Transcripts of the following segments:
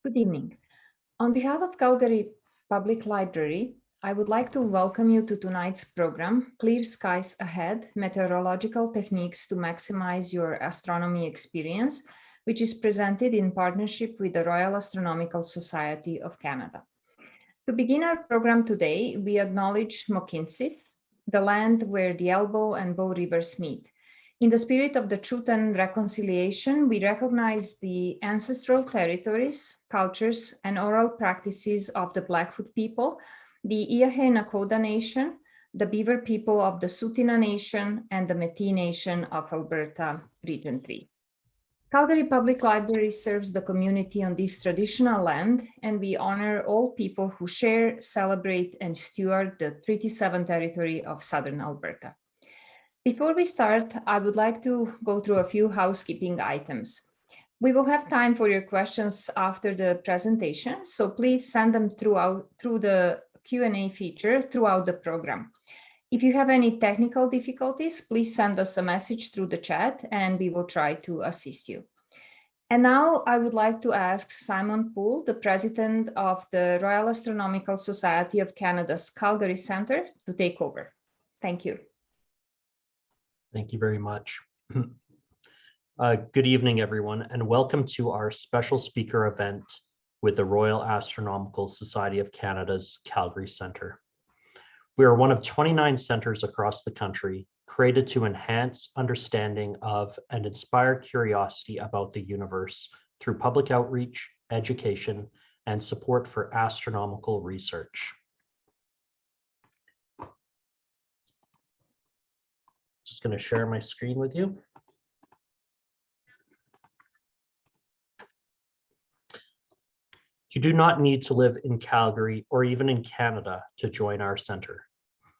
Good evening. On behalf of Calgary Public Library, I would like to welcome you to tonight's program, Clear Skies Ahead, Meteorological Techniques to Maximize Your Astronomy Experience, which is presented in partnership with the Royal Astronomical Society of Canada. To begin our program today, we acknowledge Mohkinstsis, the land where the Elbow and Bow Rivers meet. In the spirit of the truth and reconciliation, we recognize the ancestral territories, cultures, and oral practices of the Blackfoot people, the Iahe Nakoda Nation, the Beaver people of the Tsuut'ina Nation, and the Métis Nation of Alberta, Region 3. Calgary Public Library serves the community on this traditional land, and we honor all people who share, celebrate, and steward the Treaty 7 territory of Southern Alberta. Before we start, I would like to go through a few housekeeping items. We will have time for your questions after the presentation, so please send them through the Q&A feature throughout the program. If you have any technical difficulties, please send us a message through the chat and we will try to assist you. And now I would like to ask Simon Poole, the president of the Royal Astronomical Society of Canada's Calgary Centre, to take over. Thank you. Thank you very much. Good evening, everyone, and welcome to our special speaker event with the Royal Astronomical Society of Canada's Calgary Centre. We are one of 29 centres across the country created to enhance understanding of and inspire curiosity about the universe through public outreach, education, and support for astronomical research. Just going to share my screen with you. You do not need to live in Calgary or even in Canada to join our centre.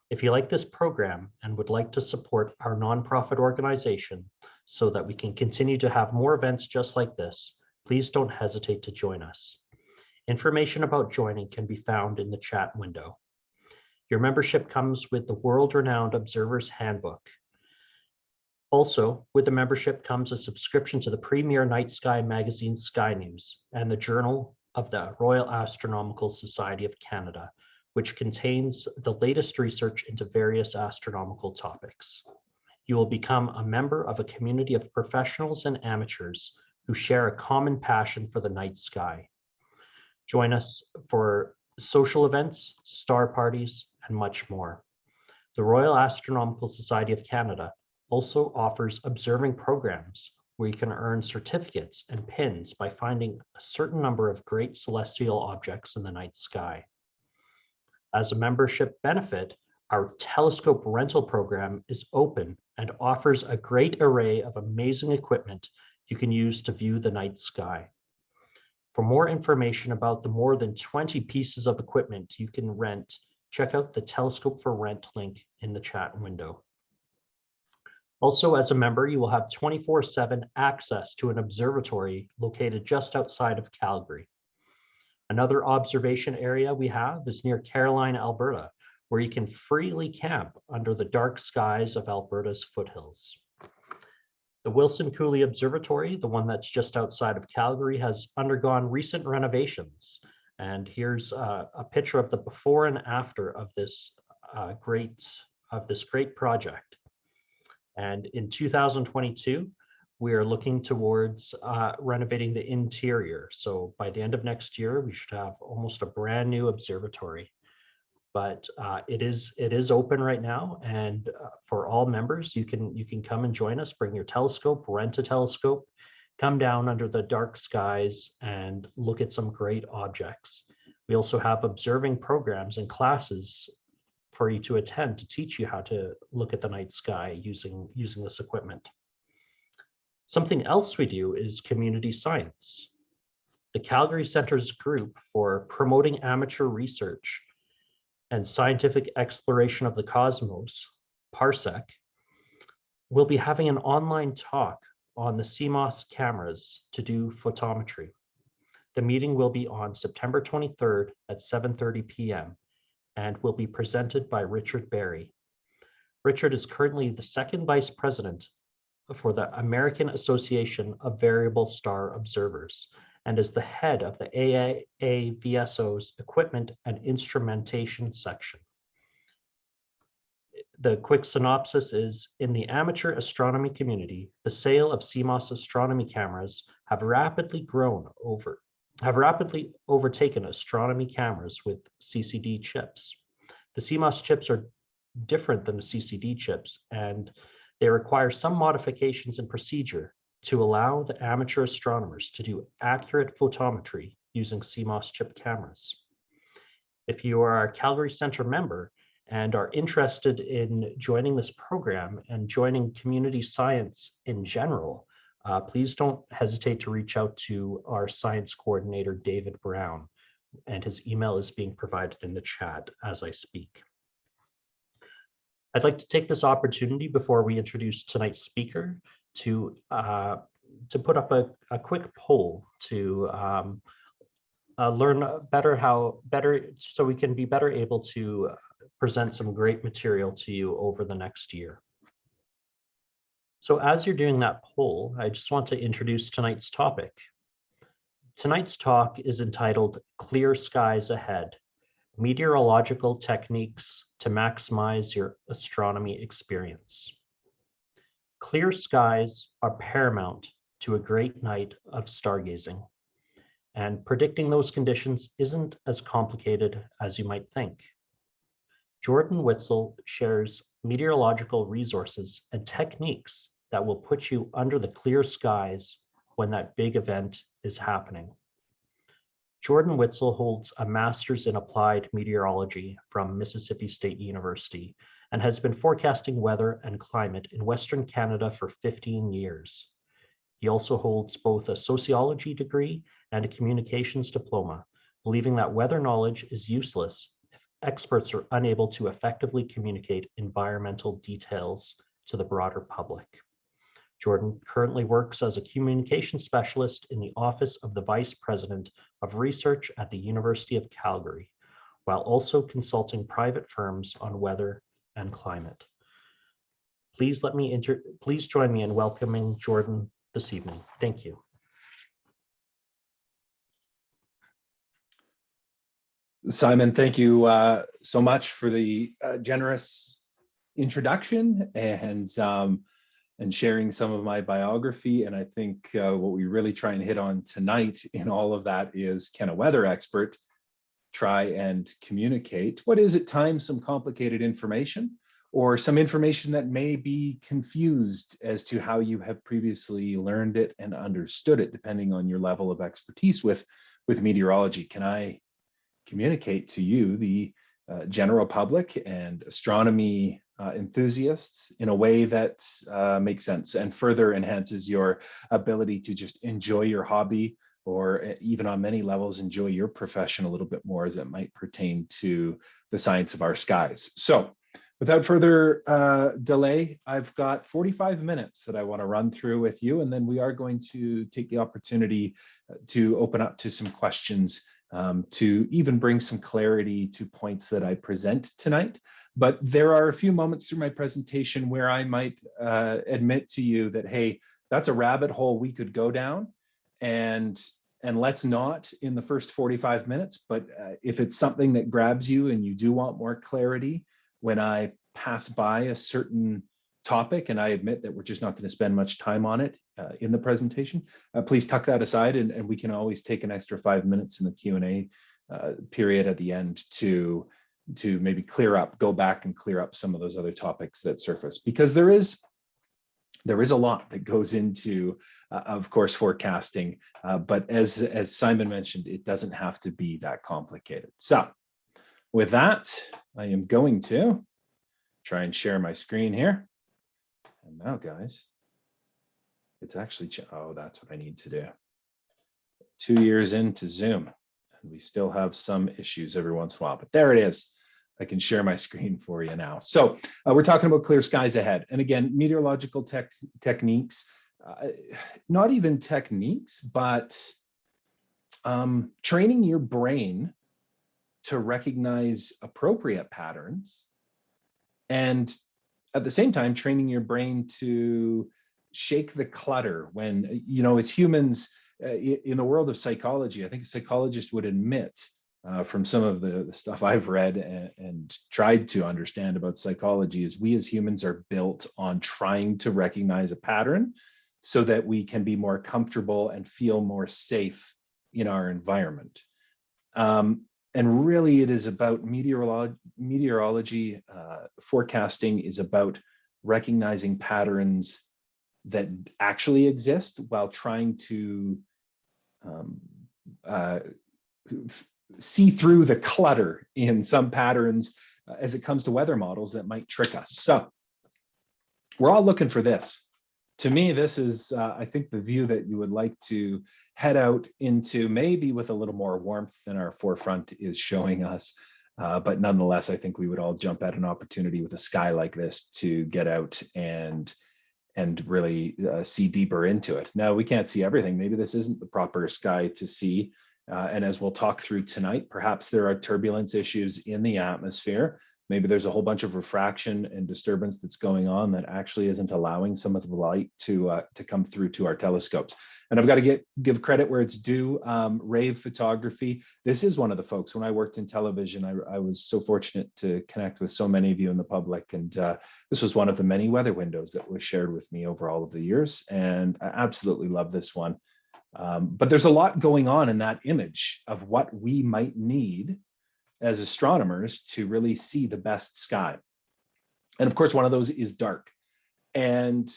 If you like this program and would like to support our nonprofit organization so that we can continue to have more events just like this, please don't hesitate to join us. Information about joining can be found in the chat window. Your membership comes with the world-renowned Observer's Handbook. Also, with the membership comes a subscription to the premier night sky magazine Sky News and the Journal of the Royal Astronomical Society of Canada, which contains the latest research into various astronomical topics. You will become a member of a community of professionals and amateurs who share a common passion for the night sky. Join us for social events, star parties, and much more. The Royal Astronomical Society of Canada also offers observing programs where you can earn certificates and pins by finding a certain number of great celestial objects in the night sky. As a membership benefit, our telescope rental program is open and offers a great array of amazing equipment you can use to view the night sky. For more information about the more than 20 pieces of equipment you can rent, check out the Telescope for Rent link in the chat window. Also, as a member, you will have 24/7 access to an observatory located just outside of Calgary. Another observation area we have is near Caroline, Alberta, where you can freely camp under the dark skies of Alberta's foothills. The Wilson Cooley Observatory, the one that's just outside of Calgary, has undergone recent renovations. And here's a picture of the before and after of this great project. And in 2022, we are looking towards renovating the interior. So by the end of next year, we should have almost a brand new observatory. But it is open right now, and for all members, you can come and join us. Bring your telescope, rent a telescope, come down under the dark skies, and look at some great objects. We also have observing programs and classes for you to attend to teach you how to look at the night sky using this equipment. Something else we do is community science. The Calgary Centre's group for promoting amateur research and scientific exploration of the cosmos, PARSEC, will be having an online talk on the CMOS cameras to do photometry. The meeting will be on September 23rd at 7:30 p.m. and will be presented by Richard Barry. Richard is currently the second vice president for the American Association of Variable Star Observers and is the head of the AAVSO's Equipment and Instrumentation section. The quick synopsis is, in the amateur astronomy community, the sale of CMOS astronomy cameras have rapidly overtaken astronomy cameras with CCD chips. The CMOS chips are different than the CCD chips, and they require some modifications in procedure to allow the amateur astronomers to do accurate photometry using CMOS chip cameras. If you are a Calgary Centre member and are interested in joining this program and joining community science in general, please don't hesitate to reach out to our science coordinator, David Brown, and his email is being provided in the chat as I speak. I'd like to take this opportunity before we introduce tonight's speaker to put up a quick poll to learn better so we can be better able to present some great material to you over the next year. So as you're doing that poll, I just want to introduce tonight's topic. Tonight's talk is entitled Clear Skies Ahead: Meteorological Techniques to Maximize Your Astronomy Experience. Clear skies are paramount to a great night of stargazing, and predicting those conditions isn't as complicated as you might think. Jordan Witzel shares meteorological resources and techniques that will put you under the clear skies when that big event is happening. Jordan Witzel holds a master's in applied meteorology from Mississippi State University and has been forecasting weather and climate in Western Canada for 15 years. He also holds both a sociology degree and a communications diploma, believing that weather knowledge is useless if experts are unable to effectively communicate environmental details to the broader public. Jordan currently works as a communication specialist in the Office of the Vice President of Research at the University of Calgary, while also consulting private firms on weather and climate. Please join me in welcoming Jordan this evening. Thank you. Simon, thank you so much for the generous introduction and sharing some of my biography. And I think what we really try and hit on tonight in all of that is, can a weather expert try and communicate what is at times some complicated information, or some information that may be confused as to how you have previously learned it and understood it, depending on your level of expertise with meteorology. Can I communicate to you, the general public and astronomy enthusiasts, in a way that makes sense and further enhances your ability to just enjoy your hobby, or even on many levels enjoy your profession a little bit more as it might pertain to the science of our skies. So without further delay, I've got 45 minutes that I want to run through with you, and then we are going to take the opportunity to open up to some questions to even bring some clarity to points that I present tonight. But there are a few moments through my presentation where I might admit to you that, hey, that's a rabbit hole we could go down, and let's not in the first 45 minutes. But if it's something that grabs you and you do want more clarity when I pass by a certain topic, and I admit that we're just not going to spend much time on it in the presentation, please tuck that aside, and we can always take an extra 5 minutes in the Q&A period at the end to maybe go back and clear up some of those other topics that surface, because there is a lot that goes into, of course, forecasting, but as Simon mentioned, it doesn't have to be that complicated. So with that, I am going to try and share my screen here. And now, guys, it's actually, oh, that's what I need to do. 2 years into Zoom, and we still have some issues every once in a while, but there it is. I can share my screen for you now. So we're talking about clear skies ahead. And again, meteorological techniques, not even techniques, but training your brain to recognize appropriate patterns, and at the same time, training your brain to shake the clutter when, as humans, In the world of psychology, I think a psychologist would admit from some of the stuff I've read and tried to understand about psychology is we as humans are built on trying to recognize a pattern so that we can be more comfortable and feel more safe in our environment. And really it is about meteorology, forecasting is about recognizing patterns that actually exist while trying to see through the clutter in some patterns as it comes to weather models that might trick us. So we're all looking for this. To me, this is, I think, the view that you would like to head out into, maybe with a little more warmth than our forefront is showing us. But nonetheless, I think we would all jump at an opportunity with a sky like this to get out and really see deeper into it. Now, we can't see everything. Maybe this isn't the proper sky to see. And as we'll talk through tonight, perhaps there are turbulence issues in the atmosphere. Maybe there's a whole bunch of refraction and disturbance that's going on that actually isn't allowing some of the light to come through to our telescopes. And I've got to give credit where it's due. Rave Photography. This is one of the folks. When I worked in television, I was so fortunate to connect with so many of you in the public. And this was one of the many weather windows that was shared with me over all of the years. And I absolutely love this one. But there's a lot going on in that image of what we might need as astronomers to really see the best sky. And of course, one of those is dark. And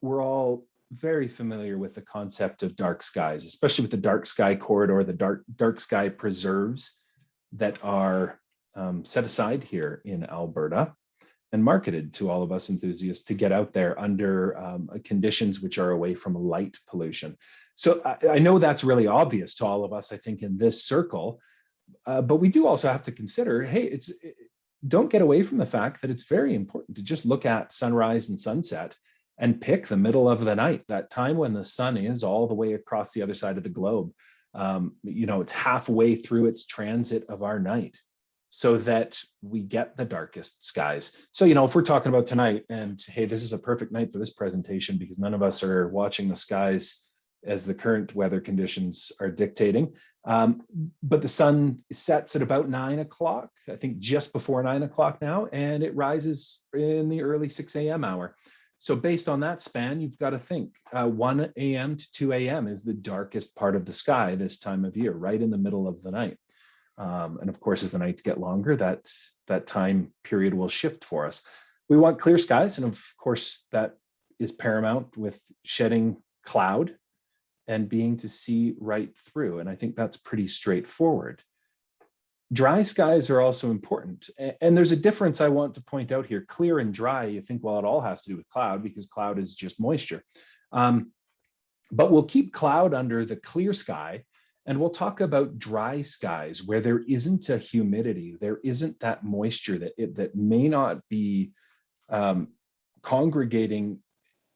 we're all very familiar with the concept of dark skies, especially with the dark sky corridor, the dark sky preserves that are set aside here in Alberta and marketed to all of us enthusiasts to get out there under conditions which are away from light pollution. So I know that's really obvious to all of us, I think, in this circle. But we do also have to consider, hey, don't get away from the fact that it's very important to just look at sunrise and sunset and pick the middle of the night, that time when the sun is all the way across the other side of the globe. It's halfway through its transit of our night so that we get the darkest skies. So, if we're talking about tonight and, hey, this is a perfect night for this presentation because none of us are watching the skies as the current weather conditions are dictating. But the sun sets at about 9 o'clock, I think just before 9 o'clock now, and it rises in the early 6 a.m. hour. So based on that span, you've got to think 1 a.m. to 2 a.m. is the darkest part of the sky this time of year, right in the middle of the night. And of course, as the nights get longer, that time period will shift for us. We want clear skies, and of course, that is paramount with shedding cloud and being to see right through. And I think that's pretty straightforward. Dry skies are also important. And there's a difference I want to point out here. Clear and dry, you think, well, it all has to do with cloud because cloud is just moisture. But we'll keep cloud under the clear sky, and we'll talk about dry skies where there isn't a humidity, there isn't that moisture that may not be congregating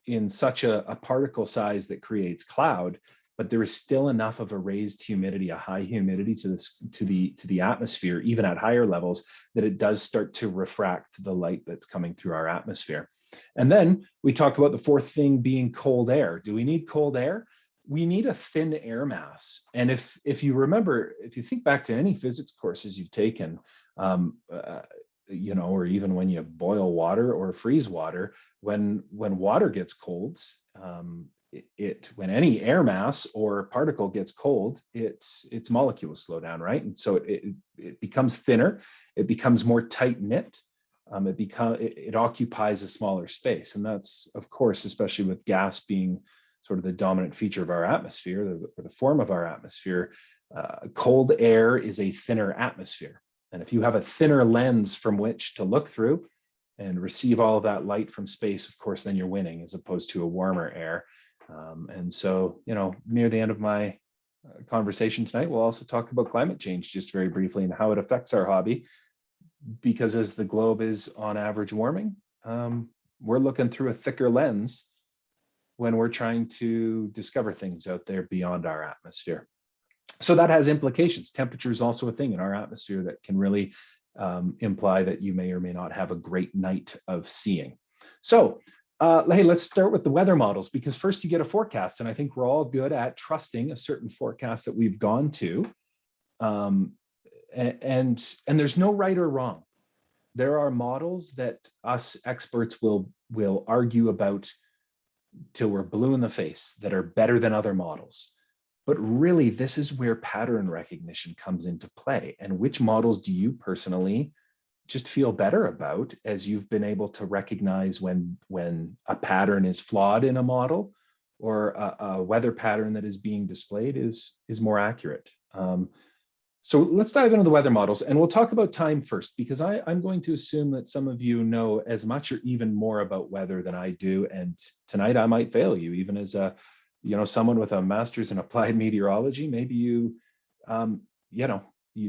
in such a particle size that creates cloud, but there is still enough of a raised humidity, a high humidity to the atmosphere, even at higher levels, that it does start to refract the light that's coming through our atmosphere. And then we talk about the fourth thing being cold air. Do we need cold air? We need a thin air mass. And if you remember, if you think back to any physics courses you've taken, or even when you boil water or freeze water, when water gets cold, when any air mass or particle gets cold, its molecules slow down, right? And so it becomes thinner, it becomes more tight knit, it occupies a smaller space, and that's, of course, especially with gas being sort of the dominant feature of our atmosphere, the form of our atmosphere. Cold air is a thinner atmosphere. And if you have a thinner lens from which to look through and receive all of that light from space, of course, then you're winning as opposed to a warmer air. And so, near the end of my conversation tonight, we'll also talk about climate change just very briefly and how it affects our hobby. Because as the globe is on average warming, we're looking through a thicker lens when we're trying to discover things out there beyond our atmosphere. So that has implications. Temperature is also a thing in our atmosphere that can really imply that you may or may not have a great night of seeing. So Hey, let's start with the weather models, because first you get a forecast, and I think we're all good at trusting a certain forecast that we've gone to. And there's no right or wrong. There are models that us experts will argue about till we're blue in the face, that are better than other models. But really, this is where pattern recognition comes into play. And which models do you personally just feel better about, as you've been able to recognize when a pattern is flawed in a model, or a weather pattern that is being displayed is more accurate. So let's dive into the weather models, and we'll talk about time first, because I'm going to assume that some of you know as much or even more about weather than I do. And tonight I might fail you, even as someone with a master's in applied meteorology. Maybe you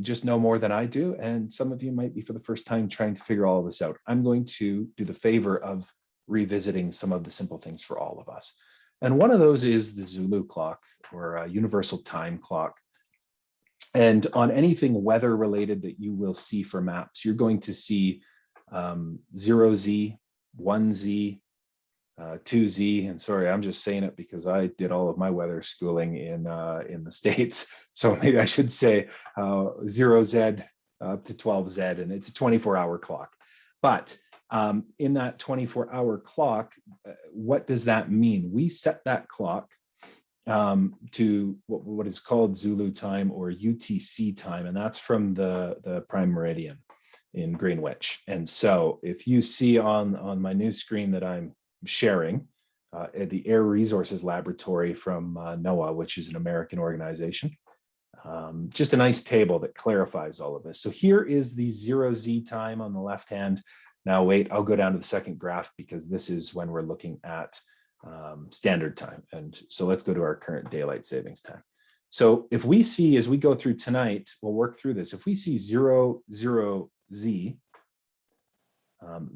just know more than I do. And some of you might be for the first time trying to figure all of this out. I'm going to do the favor of revisiting some of the simple things for all of us. And one of those is the Zulu clock, or a universal time clock. And on anything weather related that you will see for maps, you're going to see 0Z, 1Z, 2Z, and sorry, I'm just saying it because I did all of my weather schooling in the States. So maybe I should say 0Z up to 12Z, and it's a 24-hour clock. But in that 24-hour clock, what does that mean? We set that clock to what is called Zulu time, or UTC time, and that's from the prime meridian in Greenwich. And so if you see on my new screen that I'm sharing, the Air Resources Laboratory from NOAA, which is an American organization, just a nice table that clarifies all of this. So here is the 0Z time on the left hand. Now wait, I'll go down to the second graph, because this is when we're looking at standard time. And so let's go to our current daylight savings time. So if we see, as we go through tonight, we'll work through this. If we see 00Z,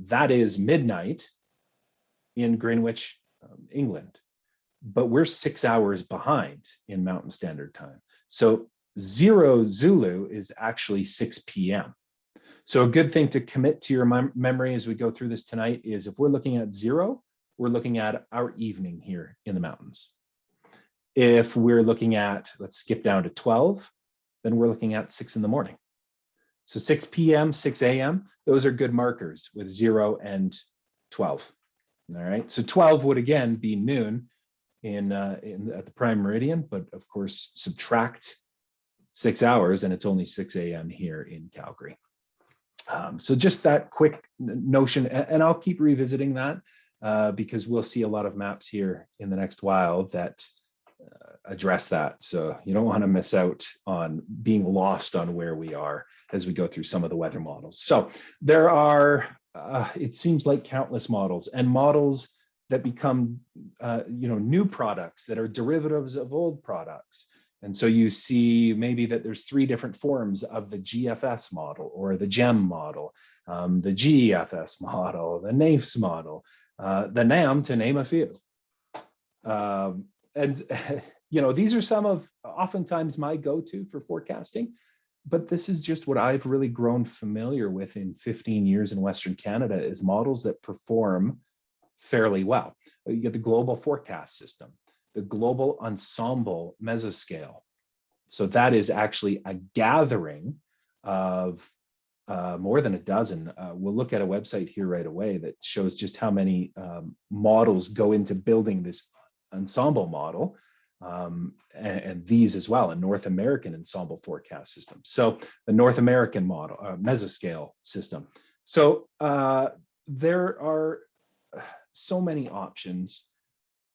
that is midnight in Greenwich, England, but we're 6 hours behind in Mountain Standard Time. So 0 Zulu is actually 6 p.m. So a good thing to commit to your memory as we go through this tonight is, if we're looking at 0, we're looking at our evening here in the mountains. If we're looking at, let's skip down to 12, then we're looking at 6 in the morning. So 6 p.m., 6 a.m., those are good markers with 0 and 12. All right, so 12 would again be noon at the prime meridian, but of course subtract 6 hours and it's only 6 a.m. here in Calgary. So just that quick notion, and I'll keep revisiting that because we'll see a lot of maps here in the next while that address that. So you don't want to miss out on being lost on where we are as we go through some of the weather models. So there are, it seems like, countless models, and models that become, new products that are derivatives of old products. And so you see maybe that there's 3 different forms of the GFS model, or the GEM model, the GEFS model, the NAIFS model, the NAM, to name a few. These are some of oftentimes my go-to for forecasting, but this is just what I've really grown familiar with in 15 years in Western Canada, is models that perform fairly well. You get the global forecast system, the global ensemble mesoscale. So that is actually a gathering of more than a dozen. We'll look at a website here right away that shows just how many models go into building this ensemble model, and these as well, a North American ensemble forecast system. So the North American model, mesoscale system. So there are so many options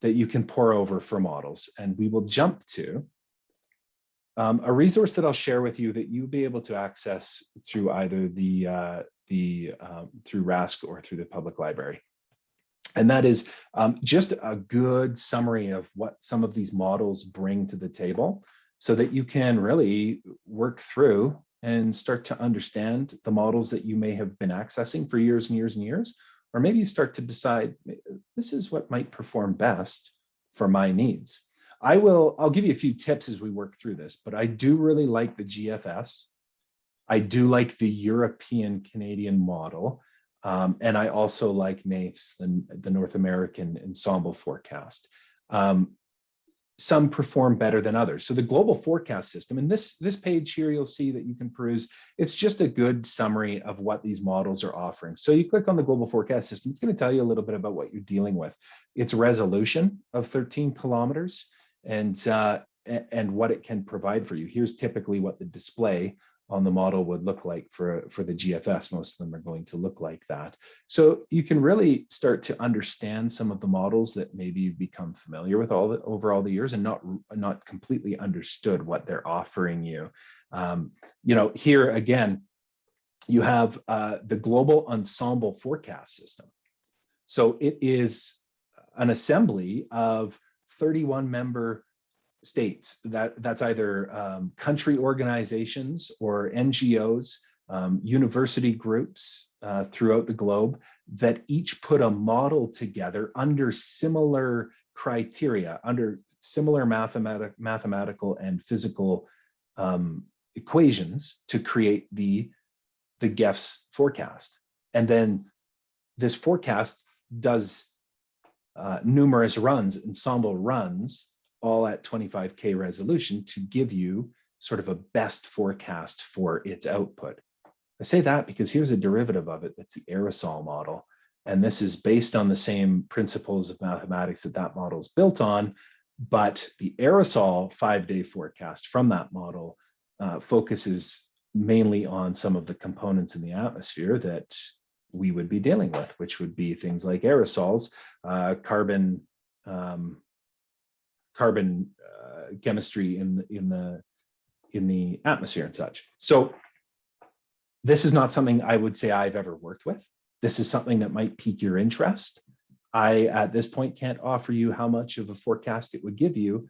that you can pour over for models, and we will jump to a resource that I'll share with you that you'll be able to access through either through RASC or through the public library. And that is just a good summary of what some of these models bring to the table, so that you can really work through and start to understand the models that you may have been accessing for years and years and years, or maybe you start to decide, this is what might perform best for my needs. I'll give you a few tips as we work through this, but I do really like the GFS. I do like the European Canadian model. And I also like NAIFS, the North American Ensemble Forecast. Some perform better than others. So the global forecast system, and this page here, you'll see that you can peruse, it's just a good summary of what these models are offering. So you click on the global forecast system, it's going to tell you a little bit about what you're dealing with. Its resolution of 13 kilometers and what it can provide for you. Here's typically what the display on the model would look like for the GFS. Most of them are going to look like that. So you can really start to understand some of the models that maybe you've become familiar with over all the years and not completely understood what they're offering you. Here again, you have the Global Ensemble Forecast System. So it is an assembly of 31 member states that's either country organizations or NGOs, university groups throughout the globe that each put a model together under similar criteria, under similar mathematical and physical equations to create the GEFS forecast. And then this forecast does numerous runs, ensemble runs, all at 25K resolution to give you sort of a best forecast for its output. I say that because here's a derivative of it. That's the aerosol model. And this is based on the same principles of mathematics that model is built on. But the aerosol 5-day forecast from that model focuses mainly on some of the components in the atmosphere that we would be dealing with, which would be things like aerosols, carbon chemistry in the atmosphere and such. So this is not something I would say I've ever worked with. This is something that might pique your interest. I, at this point, can't offer you how much of a forecast it would give you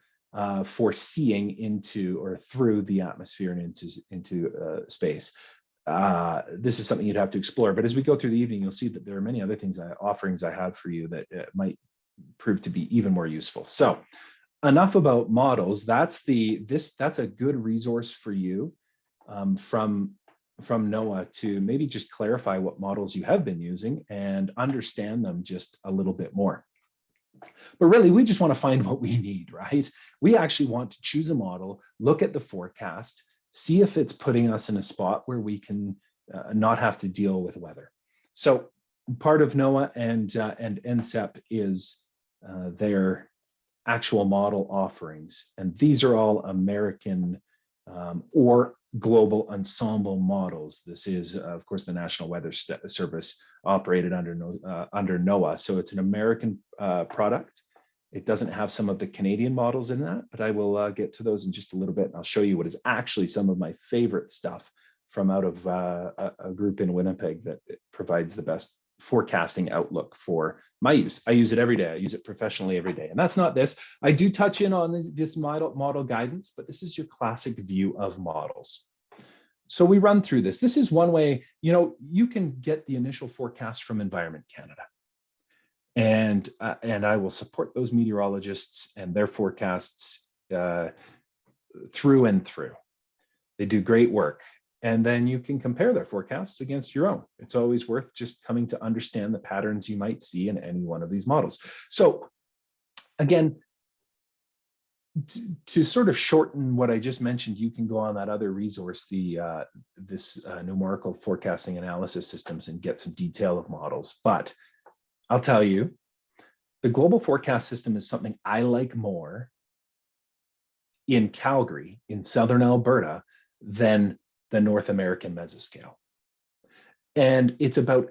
for seeing into or through the atmosphere and into space. This is something you'd have to explore. But as we go through the evening, you'll see that there are many other offerings I have for you that might prove to be even more useful. So enough about models. That's a good resource for you from NOAA to maybe just clarify what models you have been using and understand them just a little bit more. But really, we just want to find what we need, right? We actually want to choose a model, look at the forecast, see if it's putting us in a spot where we can not have to deal with weather. So part of NOAA and NCEP is their actual model offerings. And these are all American or global ensemble models. This is, of course, the National Weather Service operated under NOAA. So it's an American product. It doesn't have some of the Canadian models in that, but I will get to those in just a little bit. And I'll show you what is actually some of my favorite stuff from out of a group in Winnipeg that provides the best forecasting outlook for my use. I use it every day. I use it professionally every day. And that's not this. I do touch in on this model guidance, but this is your classic view of models. So we run through this. This is one way, you can get the initial forecast from Environment Canada. And I will support those meteorologists and their forecasts through and through. They do great work. And then you can compare their forecasts against your own. It's always worth just coming to understand the patterns you might see in any one of these models. So again, to sort of shorten what I just mentioned, you can go on that other resource, this numerical forecasting analysis systems, and get some detail of models. But I'll tell you, the global forecast system is something I like more in Calgary, in Southern Alberta, than the North American mesoscale. And it's about,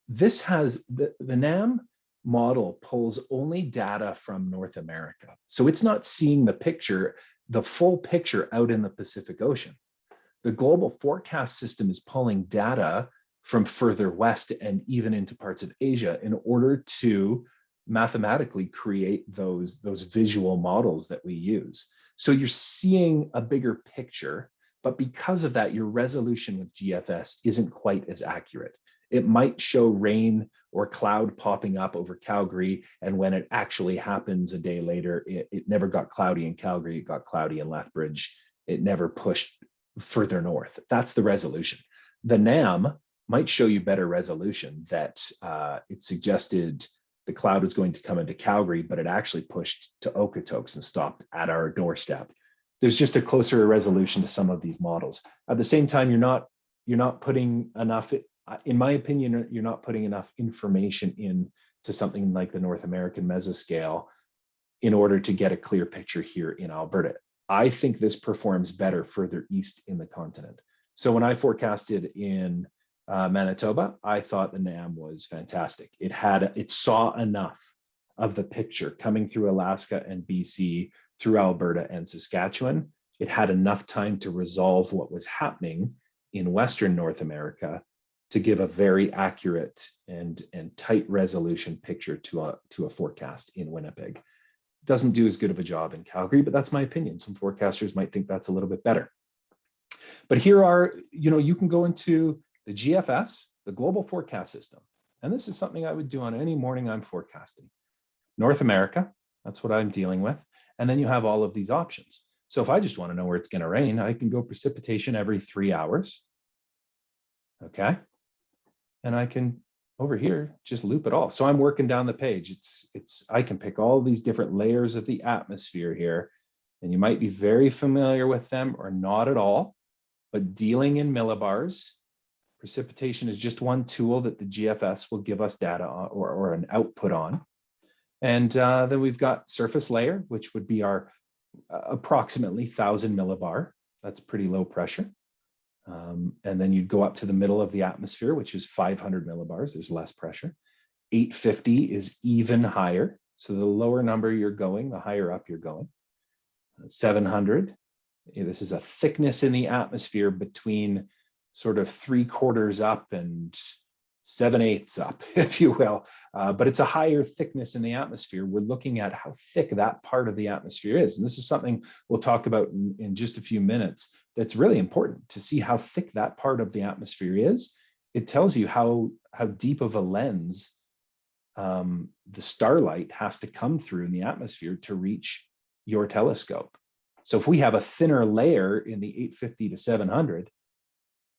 this has, the NAM model pulls only data from North America. So it's not seeing the full picture out in the Pacific Ocean. The global forecast system is pulling data from further west and even into parts of Asia in order to mathematically create those visual models that we use. So you're seeing a bigger picture. But because of that, your resolution with GFS isn't quite as accurate. It might show rain or cloud popping up over Calgary, and when it actually happens a day later, it never got cloudy in Calgary, it got cloudy in Lethbridge. It never pushed further north. That's the resolution. The NAM might show you better resolution, that it suggested the cloud was going to come into Calgary, but it actually pushed to Okotoks and stopped at our doorstep. There's just a closer resolution to some of these models. At the same time, you're not putting enough, in my opinion, you're not putting enough information into something like the North American mesoscale in order to get a clear picture here in Alberta. I think this performs better further east in the continent. So when I forecasted in Manitoba, I thought the NAM was fantastic. It saw enough of the picture coming through Alaska and BC, through Alberta and Saskatchewan. It had enough time to resolve what was happening in Western North America to give a very accurate and tight resolution picture to a forecast in Winnipeg. Doesn't do as good of a job in Calgary, but that's my opinion. Some forecasters might think that's a little bit better. But here are, you can go into the GFS, the Global Forecast System. And this is something I would do on any morning I'm forecasting. North America, that's what I'm dealing with. And then you have all of these options. So if I just want to know where it's going to rain, I can go precipitation every 3 hours. Okay. And I can, over here, just loop it all. So I'm working down the page. I can pick all these different layers of the atmosphere here. And you might be very familiar with them or not at all, but dealing in millibars, precipitation is just one tool that the GFS will give us data on, or an output on. And then we've got surface layer, which would be our approximately 1,000 millibar. That's pretty low pressure. And then you'd go up to the middle of the atmosphere, which is 500 millibars. There's less pressure. 850 is even higher. So the lower number you're going, the higher up you're going. 700, this is a thickness in the atmosphere between sort of 3/4 up and 7/8 up, if you will. But it's a higher thickness in the atmosphere. We're looking at how thick that part of the atmosphere is. And this is something we'll talk about in just a few minutes. That's really important to see how thick that part of the atmosphere is. It tells you how deep of a lens the starlight has to come through in the atmosphere to reach your telescope. So if we have a thinner layer in the 850 to 700,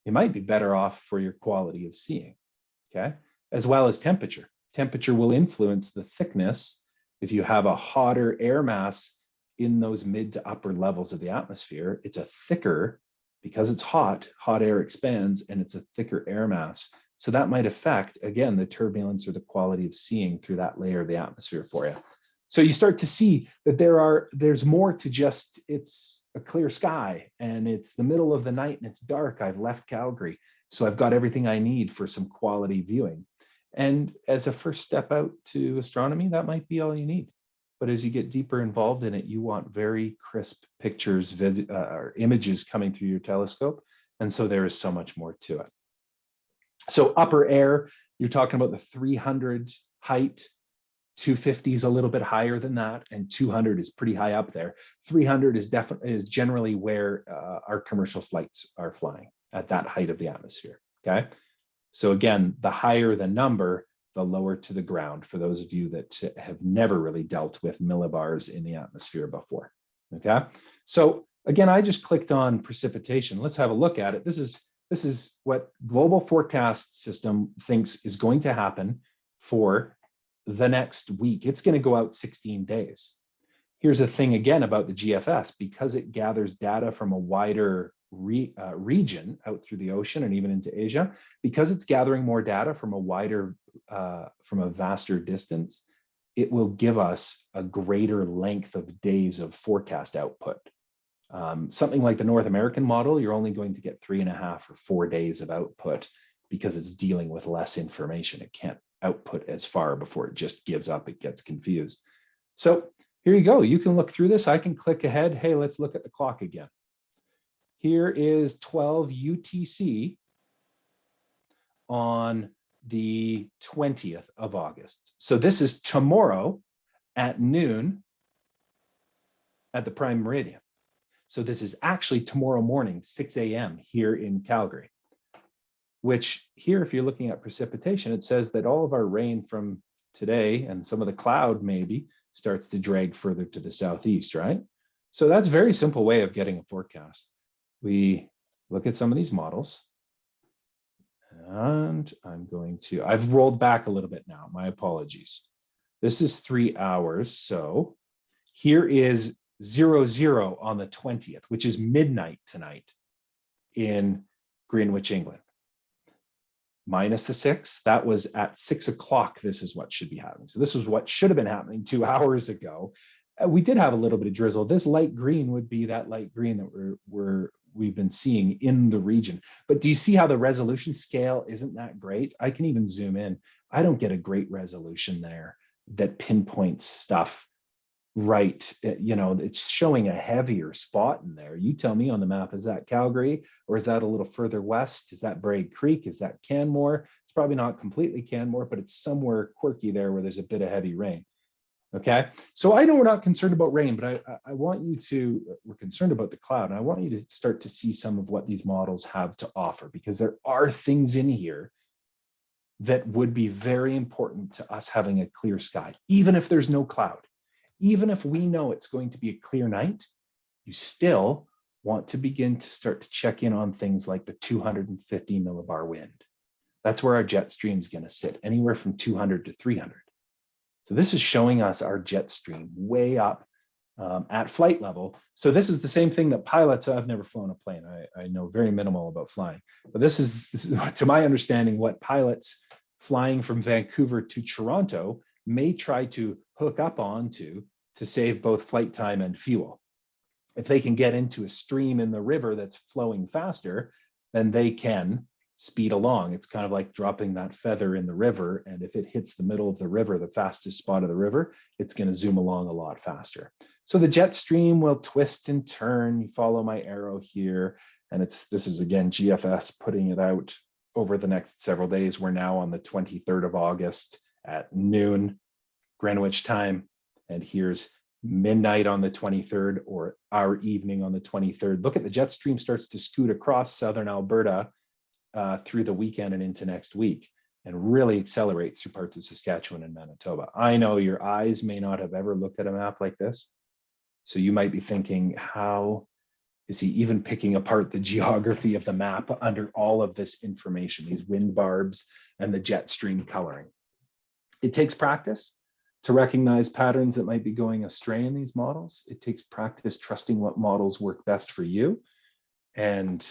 it might be better off for your quality of seeing. Okay, as well as temperature. Temperature will influence the thickness. If you have a hotter air mass in those mid to upper levels of the atmosphere, it's a thicker, because it's hot air expands and it's a thicker air mass. So that might affect, again, the turbulence or the quality of seeing through that layer of the atmosphere for you. So you start to see that there's more to just, it's a clear sky and it's the middle of the night and it's dark. I've left Calgary. So I've got everything I need for some quality viewing. And as a first step out to astronomy, that might be all you need. But as you get deeper involved in it, you want very crisp pictures or images coming through your telescope. And so there is so much more to it. So upper air, you're talking about the 300 height, 250 is a little bit higher than that, and 200 is pretty high up there. 300 is generally where our commercial flights are flying at that height of the atmosphere. Okay, so again, the higher the number, the lower to the ground, for those of you that have never really dealt with millibars in the atmosphere before. Okay, so again, I just clicked on precipitation. Let's have a look at it. This is what Global Forecast System thinks is going to happen for the next week. It's going to go out 16 days. Here's the thing again about the GFS, because it gathers data from a wider region out through the ocean and even into Asia, because it's gathering more data from a vaster distance, it will give us a greater length of days of forecast output. Something like the North American model, you're only going to get 3.5 or 4 days of output because it's dealing with less information. It can't output as far before it just gives up, it gets confused. So here you go, you can look through this. I can click ahead. Hey, let's look at the clock again. Here is 12 UTC on the 20th of August. So this is tomorrow at noon at the prime meridian. So this is actually tomorrow morning, 6 a.m. here in Calgary, which here, if you're looking at precipitation, it says that all of our rain from today and some of the cloud maybe starts to drag further to the southeast, right? So that's a very simple way of getting a forecast. We look at some of these models. And I've rolled back a little bit now, my apologies. This is 3 hours, so here is 00 on the 20th, which is midnight tonight in Greenwich, England. Minus the 6, that was at 6 o'clock. This is what should be happening. So this was what should have been happening 2 hours ago. We did have a little bit of drizzle. This light green would be that light green that we've been seeing in the region. But do you see how the resolution scale isn't that great? I can even zoom in. I don't get a great resolution there that pinpoints stuff right. It's showing a heavier spot in there. You tell me on the map, is that Calgary or is that a little further west? Is that Braid Creek? Is that Canmore? It's probably not completely Canmore, but it's somewhere quirky there where there's a bit of heavy rain. Okay, so I know we're not concerned about rain, but I want you to, we're concerned about the cloud, and I want you to start to see some of what these models have to offer, because there are things in here that would be very important to us having a clear sky, even if there's no cloud. Even if we know it's going to be a clear night, you still want to begin to start to check in on things like the 250 millibar wind. That's where our jet stream is going to sit, anywhere from 200 to 300. So this is showing us our jet stream way up at flight level. So this is the same thing that pilots, I've never flown a plane. I know very minimal about flying, but this is, to my understanding, what pilots flying from Vancouver to Toronto may try to hook up onto to save both flight time and fuel. If they can get into a stream in the river that's flowing faster, then they can speed along. It's kind of like dropping that feather in the river, and if it hits the middle of the river, the fastest spot of the river, it's going to zoom along a lot faster. So the jet stream will twist and turn. You follow my arrow here, and this is again GFS putting it out over the next several days. We're now on the 23rd of August at noon Greenwich time, and here's midnight on the 23rd, or our evening on the 23rd. Look at the jet stream starts to scoot across southern Alberta through the weekend and into next week, and really accelerates through parts of Saskatchewan and Manitoba. I know your eyes may not have ever looked at a map like this, so you might be thinking, how is he even picking apart the geography of the map under all of this information, these wind barbs and the jet stream coloring? It takes practice to recognize patterns that might be going astray in these models. It takes practice trusting what models work best for you, and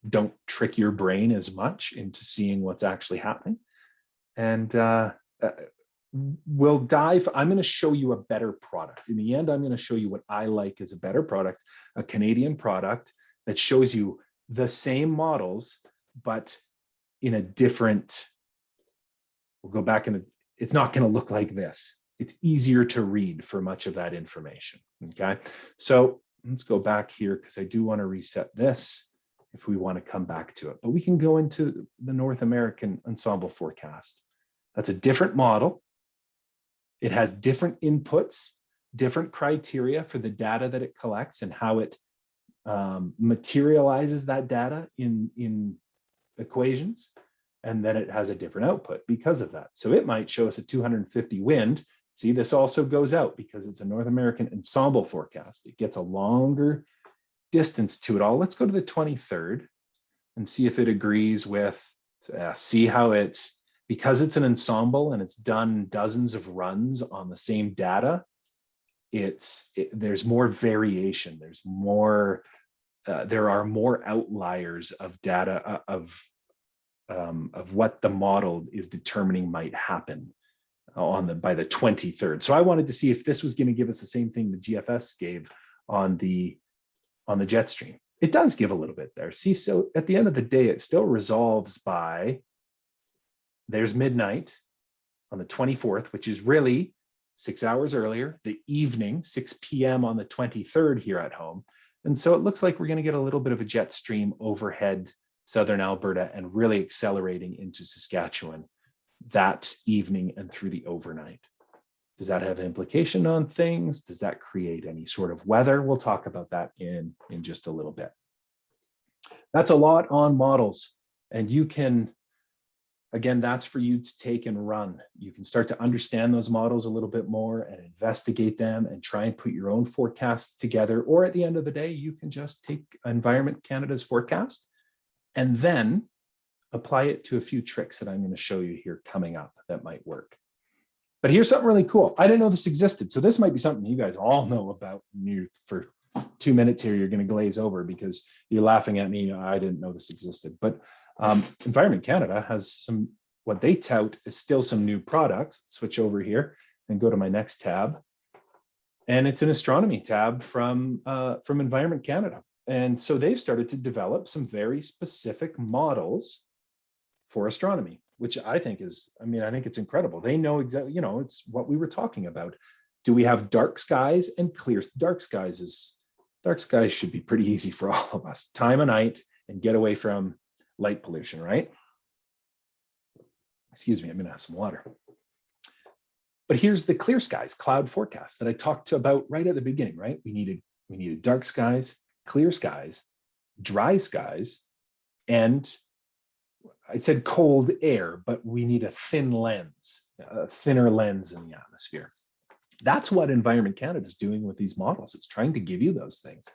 don't trick your brain as much into seeing what's actually happening. And we'll dive. I'm going to show you a better product. In the end, I'm going to show you what I like as a better product, a Canadian product that shows you the same models, but in a different, we'll go back and it's not going to look like this. It's easier to read for much of that information. Okay, so let's go back here because I do want to reset this if we want to come back to it. But we can go into the North American ensemble forecast. That's a different model. It has different inputs, different criteria for the data that it collects and how it materializes that data in equations. And then it has a different output because of that. So it might show us a 250 wind. See, this also goes out because it's a North American ensemble forecast. It gets a longer distance to it all. Let's go to the 23rd and see if it agrees with, see how it's, because it's an ensemble and it's done dozens of runs on the same data, there's more variation. There's more, there are more outliers of data of what the model is determining might happen by the 23rd. So I wanted to see if this was going to give us the same thing the GFS gave on the jet stream. It does give a little bit there. See, so at the end of the day, it still resolves by, there's midnight on the 24th, which is really 6 hours earlier, the evening, 6 p.m. on the 23rd here at home. And so it looks like we're going to get a little bit of a jet stream overhead southern Alberta and really accelerating into Saskatchewan that evening and through the overnight. Does that have implication on things? Does that create any sort of weather? We'll talk about that in just a little bit. That's a lot on models, and you can, again, that's for you to take and run. You can start to understand those models a little bit more and investigate them and try and put your own forecast together. Or at the end of the day, you can just take Environment Canada's forecast and then apply it to a few tricks that I'm going to show you here coming up that might work. But here's something really cool. I didn't know this existed. So this might be something you guys all know about. For 2 minutes here, you're going to glaze over because you're laughing at me. I didn't know this existed. But Environment Canada has some, what they tout is still some new products. Switch over here and go to my next tab. And it's an astronomy tab from Environment Canada. And so they've started to develop some very specific models for astronomy, which I think is, I think it's incredible. They know exactly, it's what we were talking about. Do we have dark skies and clear? Dark skies should be pretty easy for all of us. Time of night and get away from light pollution, right? Excuse me, I'm gonna have some water. But here's the clear skies cloud forecast that I talked about right at the beginning, right? We needed dark skies, clear skies, dry skies, and I said cold air, but we need a thin lens, a thinner lens in the atmosphere. That's what Environment Canada is doing with these models. It's trying to give you those things.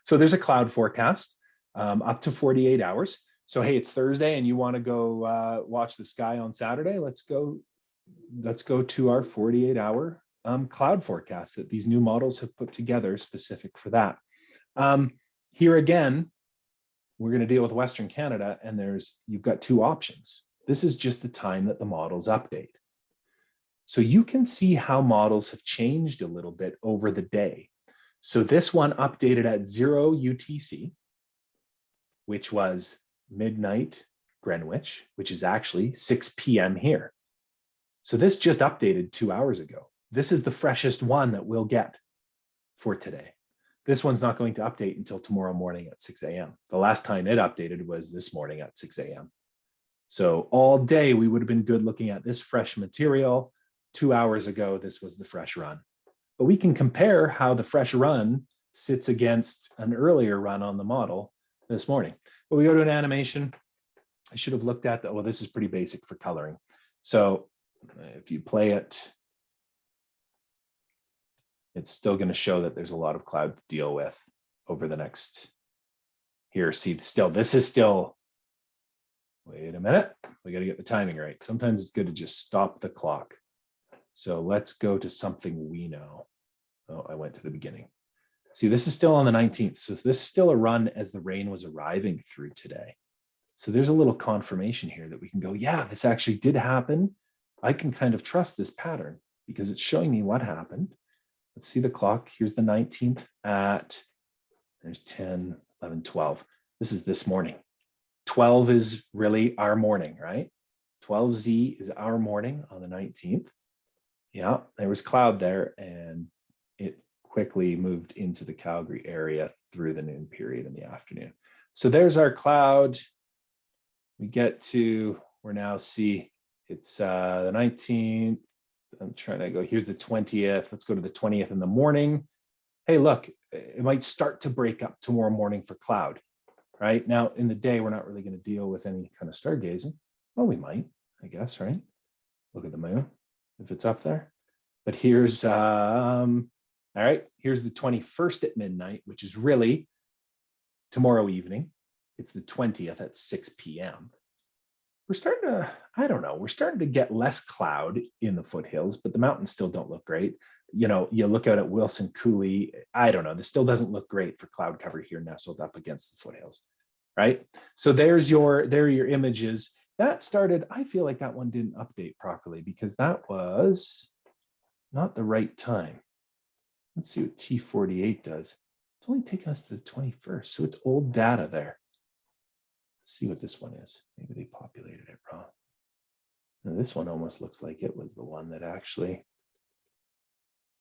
So there's a cloud forecast up to 48 hours. So, hey, it's Thursday and you want to go watch the sky on Saturday. Let's go to our 48-hour cloud forecast that these new models have put together specific for that. Here again, we're going to deal with Western Canada, and you've got two options. This is just the time that the models update. So you can see how models have changed a little bit over the day. So this one updated at 0 UTC, which was midnight Greenwich, which is actually 6 p.m. here. So this just updated 2 hours ago. This is the freshest one that we'll get for today. This one's not going to update until tomorrow morning at 6 a.m. The last time it updated was this morning at 6 a.m. So all day we would have been good looking at this fresh material. 2 hours ago, this was the fresh run. But we can compare how the fresh run sits against an earlier run on the model this morning. But we go to an animation. I should have looked at well, this is pretty basic for coloring. So if you play it, it's still going to show that there's a lot of cloud to deal with over the next here. See, this is still, wait a minute, we got to get the timing right. Sometimes it's good to just stop the clock. So let's go to something we know. Oh, I went to the beginning. See, this is still on the 19th. So this is still a run as the rain was arriving through today. So there's a little confirmation here that we can go, yeah, this actually did happen. I can kind of trust this pattern because it's showing me what happened. Let's see the clock. Here's the 19th there's 10, 11, 12. This is this morning. 12 is really our morning, right? 12Z is our morning on the 19th. Yeah, there was cloud there and it quickly moved into the Calgary area through the noon period in the afternoon. So there's our cloud. We're now see it's the 19th. I'm trying to go, here's the 20th. Let's go to the 20th in the morning. Hey, look, it might start to break up tomorrow morning for cloud, right? Now in the day, we're not really going to deal with any kind of stargazing. Well, we might, I guess, right? Look at the moon if it's up there. But here's, all right, here's the 21st at midnight, which is really tomorrow evening. It's the 20th at 6 p.m. We're starting to, I don't know, we're starting to get less cloud in the foothills, but the mountains still don't look great. You look out at Wilson Coulee, I don't know, this still doesn't look great for cloud cover here nestled up against the foothills, right? So there are your images. That started, I feel like that one didn't update properly because that was not the right time. Let's see what T48 does. It's only taken us to the 21st, so it's old data there. See what this one is. Maybe they populated it wrong. Now this one almost looks like it was the one that actually,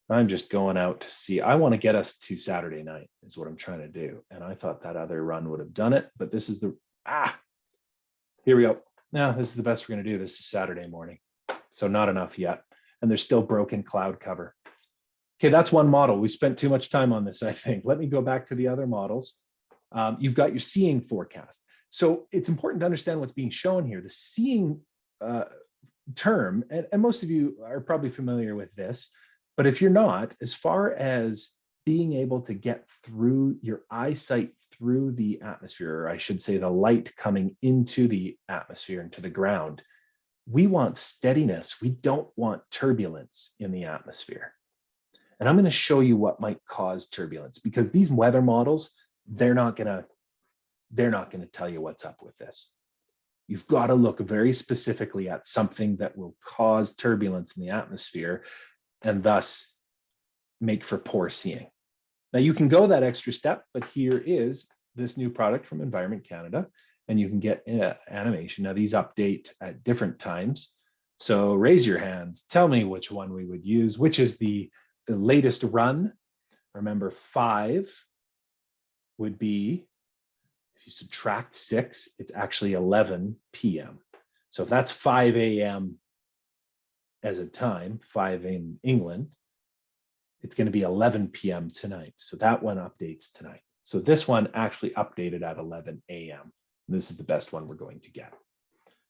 I'm just going out to see. I want to get us to Saturday night is what I'm trying to do. And I thought that other run would have done it, but this is here we go. Now this is the best we're going to do. This is Saturday morning. So not enough yet. And there's still broken cloud cover. Okay, that's one model. We spent too much time on this, I think. Let me go back to the other models. You've got your seeing forecast. So it's important to understand what's being shown here. The seeing term, and most of you are probably familiar with this, but if you're not, as far as being able to get through your eyesight through the atmosphere, or I should say the light coming into the atmosphere, into the ground, we want steadiness. We don't want turbulence in the atmosphere. And I'm going to show you what might cause turbulence, because these weather models, they're not going to tell you what's up with this. You've got to look very specifically at something that will cause turbulence in the atmosphere and thus make for poor seeing. Now you can go that extra step, but here is this new product from Environment Canada, and you can get animation. Now these update at different times. So raise your hands, tell me which one we would use, which is the latest run. Remember, 5 would be, if you subtract 6, it's actually 11 p.m. So if that's 5 a.m. as a time, 5 in England, it's going to be 11 p.m. tonight. So that one updates tonight. So this one actually updated at 11 a.m. This is the best one we're going to get.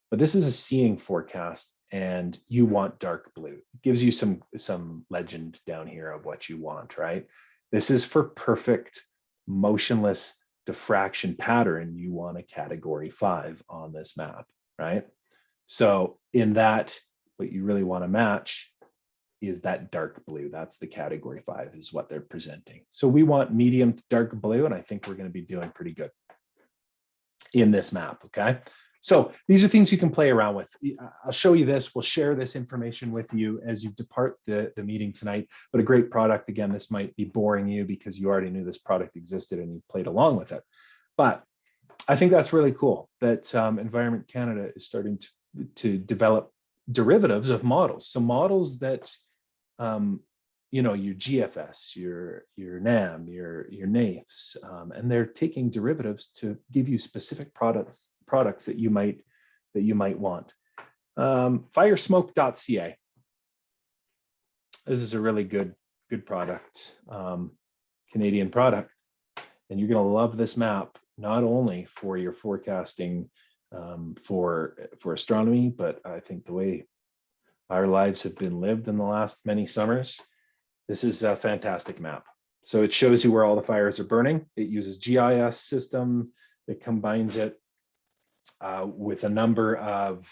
But this is a seeing forecast, and you want dark blue. It gives you some legend down here of what you want, right? This is for perfect motionless diffraction pattern. You want a category 5 on this map, right? So in that, what you really want to match is that dark blue. That's the category 5 is what they're presenting. So we want medium to dark blue, and I think we're going to be doing pretty good in this map, okay? So these are things you can play around with. I'll show you this. We'll share this information with you as you depart the meeting tonight, but a great product. Again, this might be boring you because you already knew this product existed and you played along with it. But I think that's really cool that Environment Canada is starting to develop derivatives of models. So models that, you know, your GFS, your NAM, your NAIFs, and they're taking derivatives to give you specific products that you might want. Firesmoke.ca. This is a really good product, Canadian product, and you're going to love this map, not only for your forecasting for astronomy, but I think the way our lives have been lived in the last many summers. This is a fantastic map. So it shows you where all the fires are burning. It uses GIS system that combines it with a number of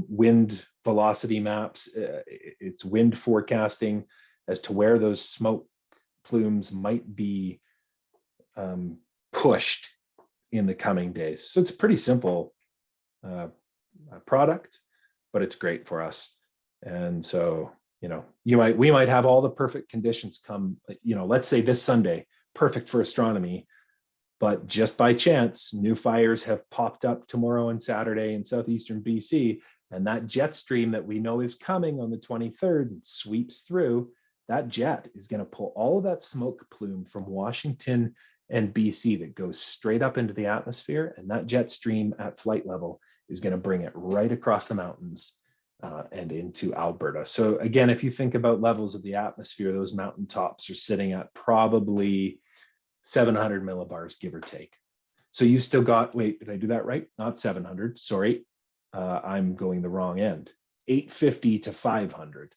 wind velocity maps. It's wind forecasting as to where those smoke plumes might be pushed in the coming days. So it's a pretty simple product, but it's great for us. And so, you know, we might have all the perfect conditions come, you know, let's say this Sunday, perfect for astronomy, but just by chance, new fires have popped up tomorrow and Saturday in southeastern BC, and that jet stream that we know is coming on the 23rd and sweeps through, that jet is going to pull all of that smoke plume from Washington and BC that goes straight up into the atmosphere, and that jet stream at flight level is going to bring it right across the mountains and into Alberta. So again, if you think about levels of the atmosphere, those mountaintops are sitting at probably 700 millibars, give or take. So you still got, wait, did I do that right? Not 700, sorry. I'm going the wrong end. 850 to 500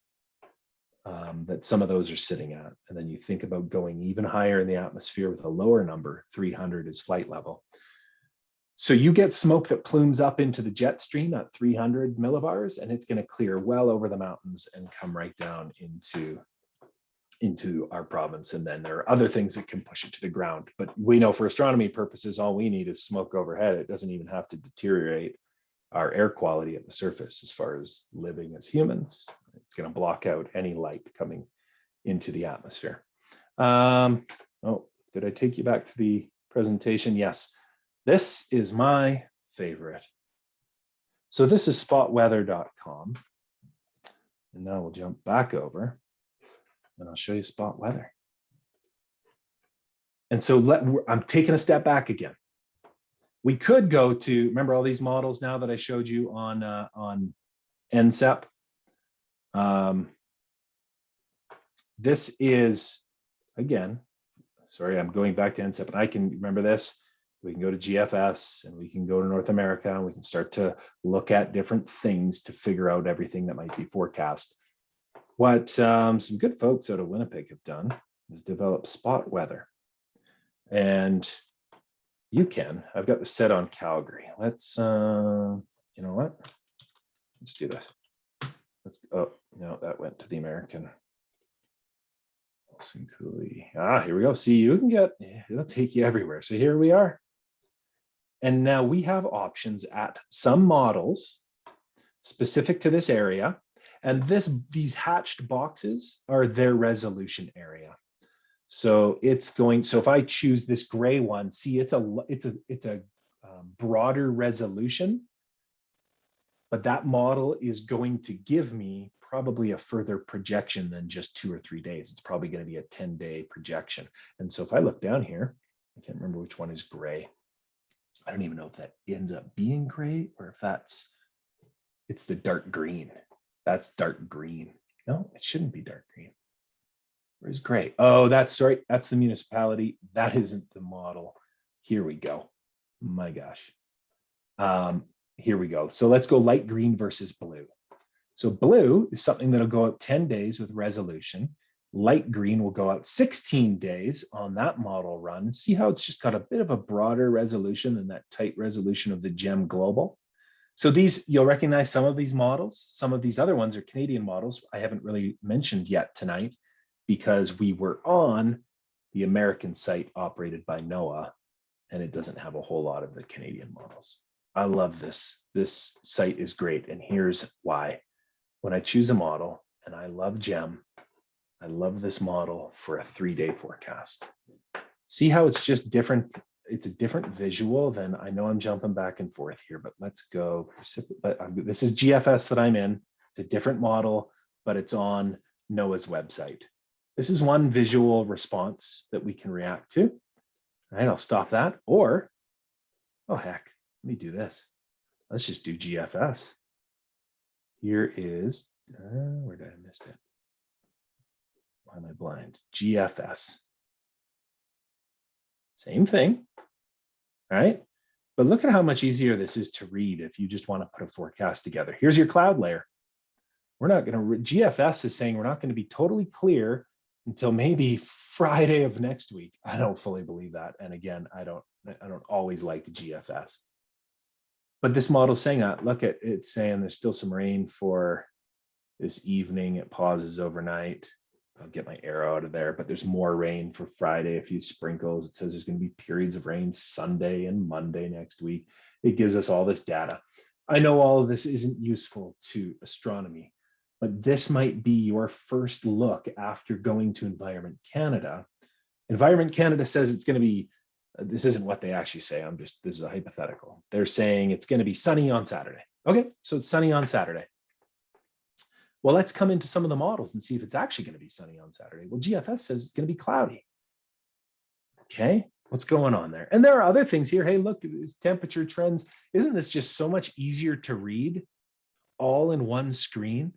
that some of those are sitting at. And then you think about going even higher in the atmosphere with a lower number, 300 is flight level. So you get smoke that plumes up into the jet stream at 300 millibars, and it's going to clear well over the mountains and come right down into our province. And then there are other things that can push it to the ground. But we know for astronomy purposes, all we need is smoke overhead. It doesn't even have to deteriorate our air quality at the surface as far as living as humans. It's going to block out any light coming into the atmosphere. Oh, did I take you back to the presentation? Yes. This is my favorite. So this is spotweather.com. And now we'll jump back over and I'll show you spot weather. And so I'm taking a step back again. We could go to, remember all these models now that I showed you on NCEP. This is, again, sorry, I'm going back to NCEP, and I can remember this. We can go to GFS and we can go to North America and we can start to look at different things to figure out everything that might be forecast. What some good folks out of Winnipeg have done is develop spot weather. And You can. I've got the set on Calgary. Let's, you know what? Let's do this. Oh, no, that went to the American. Here we go. See, you can get, it'll take you everywhere. So here we are. And now we have options at some models specific to this area. And these hatched boxes are their resolution area. So it's going, so if I choose this gray one, see, it's a broader resolution, but that model is going to give me probably a further projection than just 2 or 3 days. It's probably going to be a 10-day projection. And so if I look down here, I can't remember which one is gray. I don't even know if that ends up being gray or if it's the dark green. That's dark green. No, it shouldn't be dark green. Where's gray? Oh, that's the municipality. That isn't the model. Here we go. My gosh. Here we go. So let's go light green versus blue. So blue is something that'll go out 10 days with resolution. Light green will go out 16 days on that model run. See how it's just got a bit of a broader resolution than that tight resolution of the GEM Global. So you'll recognize some of these models. Some of these other ones are Canadian models I haven't really mentioned yet tonight because we were on the American site operated by NOAA, and it doesn't have a whole lot of the Canadian models. I love this. This site is great, and here's why. When I choose a model, and I love GEM, I love this model for a 3-day forecast. See how it's just different? It's a different visual than, I know I'm jumping back and forth here, but let's go. This is GFS that I'm in. It's a different model, but it's on NOAA's website. This is one visual response that we can react to. All right, I'll stop that. Or, oh heck, let me do this. Let's just do GFS. Here is, where did I miss it? Why am I blind? GFS. Same thing, right? But look at how much easier this is to read if you just want to put a forecast together. Here's your cloud layer. We're not going to, GFS is saying we're not going to be totally clear until maybe Friday of next week. I don't fully believe that. And again, I don't always like GFS. But this model is saying that, look at it saying there's still some rain for this evening. It pauses overnight. I'll get my arrow out of there, but there's more rain for Friday, a few sprinkles. It says there's going to be periods of rain Sunday and Monday next week. It gives us all this data. I know all of this isn't useful to astronomy, but this might be your first look after going to Environment Canada. Environment Canada says it's going to be, this isn't what they actually say. This is a hypothetical. They're saying it's going to be sunny on Saturday. Okay, so it's sunny on Saturday. Well, let's come into some of the models and see if it's actually going to be sunny on Saturday. Well, GFS says it's going to be cloudy. Okay, what's going on there? And there are other things here. Hey, look, these temperature trends. Isn't this just so much easier to read all in one screen?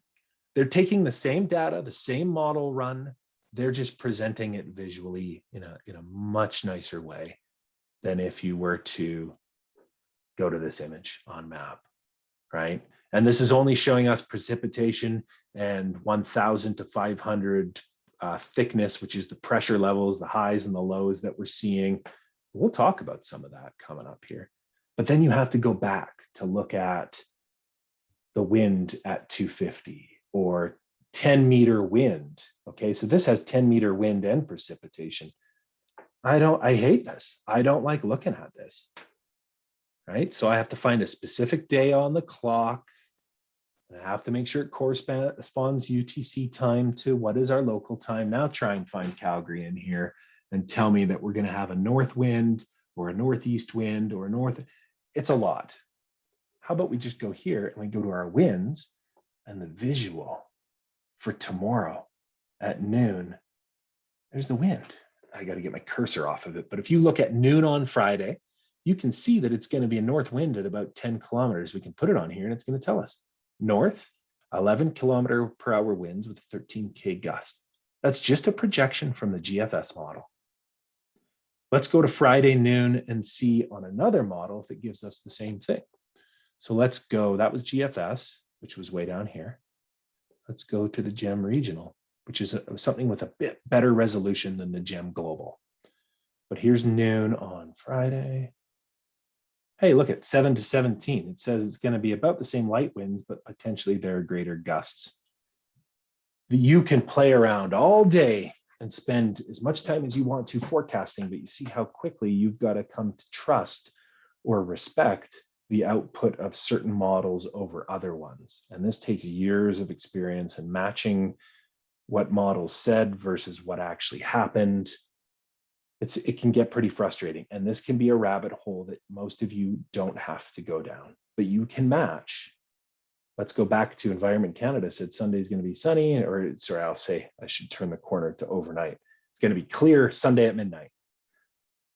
They're taking the same data, the same model run. They're just presenting it visually in a much nicer way than if you were to go to this image on map, right? And this is only showing us precipitation and 1,000 to 500 thickness, which is the pressure levels, the highs and the lows that we're seeing. We'll talk about some of that coming up here. But then you have to go back to look at the wind at 250 or 10-meter wind. Okay, so this has 10-meter wind and precipitation. I hate this. I don't like looking at this, right? So I have to find a specific day on the clock. I have to make sure it corresponds UTC time to what is our local time. Now try and find Calgary in here and tell me that we're going to have a north wind or a northeast wind or a north. It's a lot. How about we just go here and we go to our winds and the visual for tomorrow at noon. There's the wind. I got to get my cursor off of it. But if you look at noon on Friday, you can see that it's going to be a north wind at about 10 kilometers. We can put it on here and it's going to tell us. North, 11 kilometer per hour winds with 13K gust. That's just a projection from the GFS model. Let's go to Friday noon and see on another model if it gives us the same thing. So let's go, that was GFS, which was way down here. Let's go to the GEM regional, which is something with a bit better resolution than the GEM global. But here's noon on Friday. Hey, look at 7 to 17. It says it's going to be about the same light winds, but potentially there are greater gusts. You can play around all day and spend as much time as you want to forecasting, but you see how quickly you've got to come to trust or respect the output of certain models over other ones. And this takes years of experience and matching what models said versus what actually happened. It can get pretty frustrating. And this can be a rabbit hole that most of you don't have to go down, but you can match. Let's go back to Environment Canada said Sunday is going to be sunny, or sorry, I'll say I should turn the corner to overnight. It's going to be clear Sunday at midnight.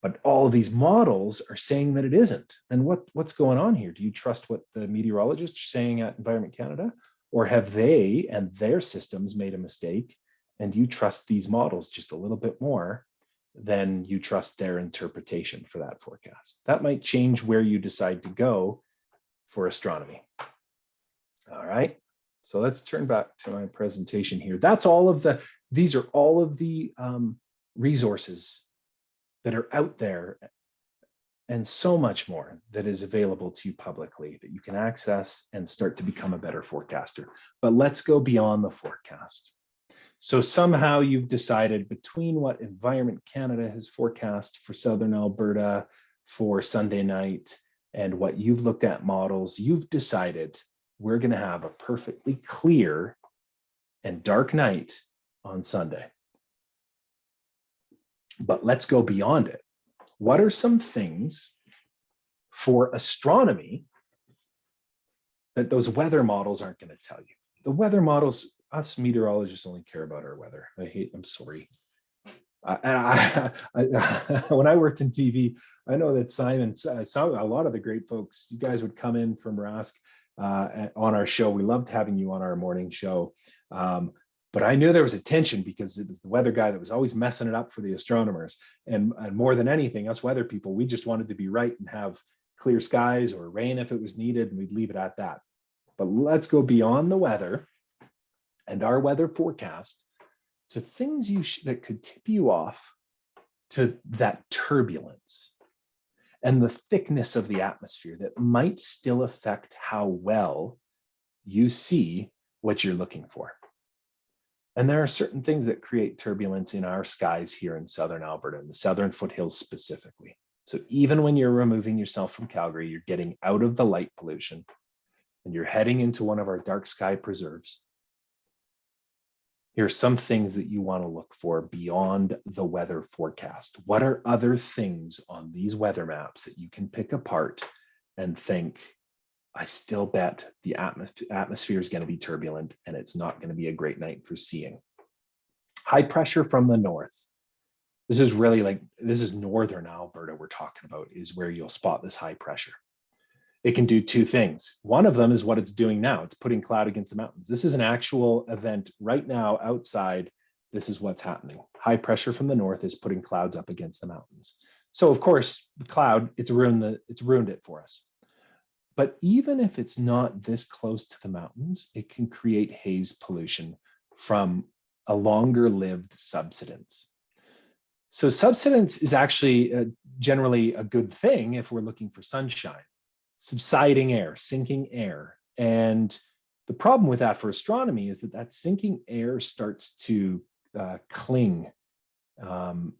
But all of these models are saying that it isn't. Then what's going on here? Do you trust what the meteorologists are saying at Environment Canada? Or have they and their systems made a mistake? And you trust these models just a little bit more than you trust their interpretation for that forecast. That might change where you decide to go for astronomy. All right, so let's turn back to my presentation here. That's all of the, these are all of the resources that are out there and so much more that is available to you publicly that you can access and start to become a better forecaster. But let's go beyond the forecast. So somehow you've decided between what Environment Canada has forecast for Southern Alberta for Sunday night and what you've looked at models, you've decided we're going to have a perfectly clear and dark night on Sunday. But let's go beyond it. What are some things for astronomy that those weather models aren't going to tell you? The weather models, us meteorologists only care about our weather. I'm sorry. When I worked in TV, I know that Simon, a lot of the great folks, you guys would come in from Rask on our show. We loved having you on our morning show. But I knew there was a tension because it was the weather guy that was always messing it up for the astronomers. And more than anything, us weather people, we just wanted to be right and have clear skies or rain if it was needed, and we'd leave it at that. But let's go beyond the weather and our weather forecast to things that could tip you off to that turbulence and the thickness of the atmosphere that might still affect how well you see what you're looking for. And there are certain things that create turbulence in our skies here in Southern Alberta, in the Southern foothills specifically. So even when you're removing yourself from Calgary, you're getting out of the light pollution and you're heading into one of our dark sky preserves. Here are some things that you want to look for beyond the weather forecast. What are other things on these weather maps that you can pick apart and think, I still bet the atmosphere is going to be turbulent and it's not going to be a great night for seeing? High pressure from the north. This is really this is northern Alberta we're talking about, is where you'll spot this high pressure. It can do two things. One of them is what it's doing now. It's putting cloud against the mountains. This is an actual event right now outside. This is what's happening. High pressure from the north is putting clouds up against the mountains. So of course, the cloud, it's ruined it for us. But even if it's not this close to the mountains, it can create haze pollution from a longer lived subsidence. So subsidence is actually generally a good thing if we're looking for sunshine. Subsiding air, sinking air. And the problem with that for astronomy is that sinking air starts to cling to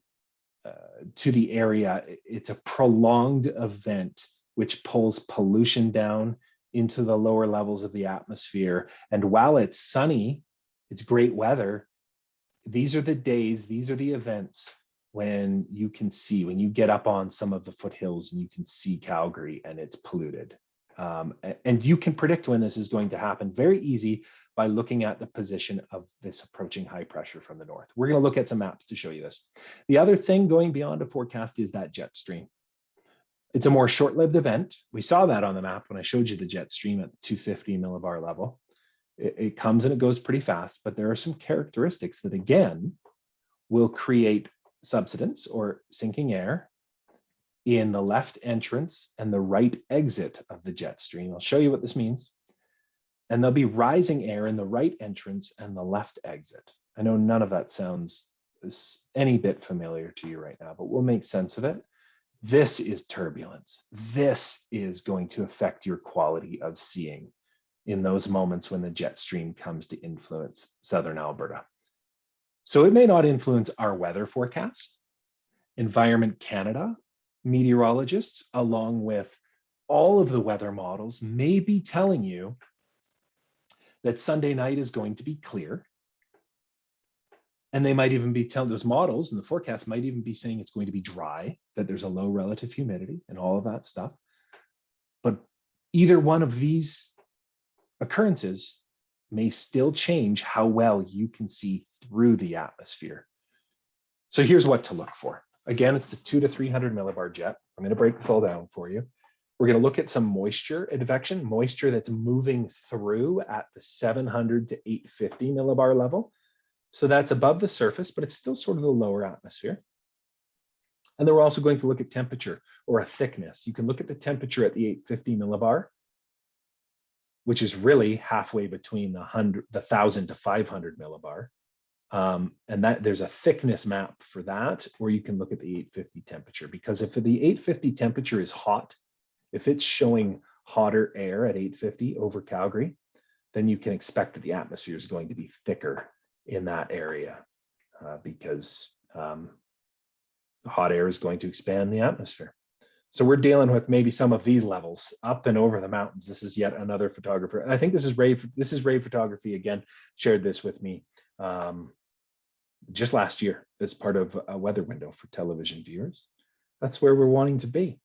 the area. It's a prolonged event which pulls pollution down into the lower levels of the atmosphere. And while it's sunny, it's great weather, these are the days, these are the events when you can see, when you get up on some of the foothills and you can see Calgary and it's polluted. And you can predict when this is going to happen very easy by looking at the position of this approaching high pressure from the north. We're going to look at some maps to show you this. The other thing going beyond a forecast is that jet stream. It's a more short-lived event. We saw that on the map when I showed you the jet stream at 250 millibar level. It comes and it goes pretty fast, but there are some characteristics that, again, will create subsidence or sinking air in the left entrance and the right exit of the jet stream. I'll show you what this means. And there'll be rising air in the right entrance and the left exit. I know none of that sounds any bit familiar to you right now, but we'll make sense of it. This is turbulence. This is going to affect your quality of seeing in those moments when the jet stream comes to influence southern Alberta. So it may not influence our weather forecast. Environment Canada meteorologists, along with all of the weather models, may be telling you that Sunday night is going to be clear. And they might even be telling, those models and the forecast might even be saying it's going to be dry, that there's a low relative humidity and all of that stuff. But either one of these occurrences may still change how well you can see through the atmosphere. So here's what to look for. Again, it's the 200 to 300 millibar jet. I'm going to break this all down for you. We're going to look at some moisture advection, moisture that's moving through at the 700 to 850 millibar level. So that's above the surface, but it's still sort of the lower atmosphere. And then we're also going to look at temperature or a thickness. You can look at the temperature at the 850 millibar, which is really halfway between the 1000 to 500 millibar. And that there's a thickness map for that, or you can look at the 850 temperature, because if the 850 temperature is hot, if it's showing hotter air at 850 over Calgary, then you can expect that the atmosphere is going to be thicker in that area because hot air is going to expand the atmosphere. So we're dealing with maybe some of these levels up and over the mountains. This is yet another photographer. I think this is Ray. This is Ray Photography again, shared this with me just last year as part of a weather window for television viewers. That's where we're wanting to be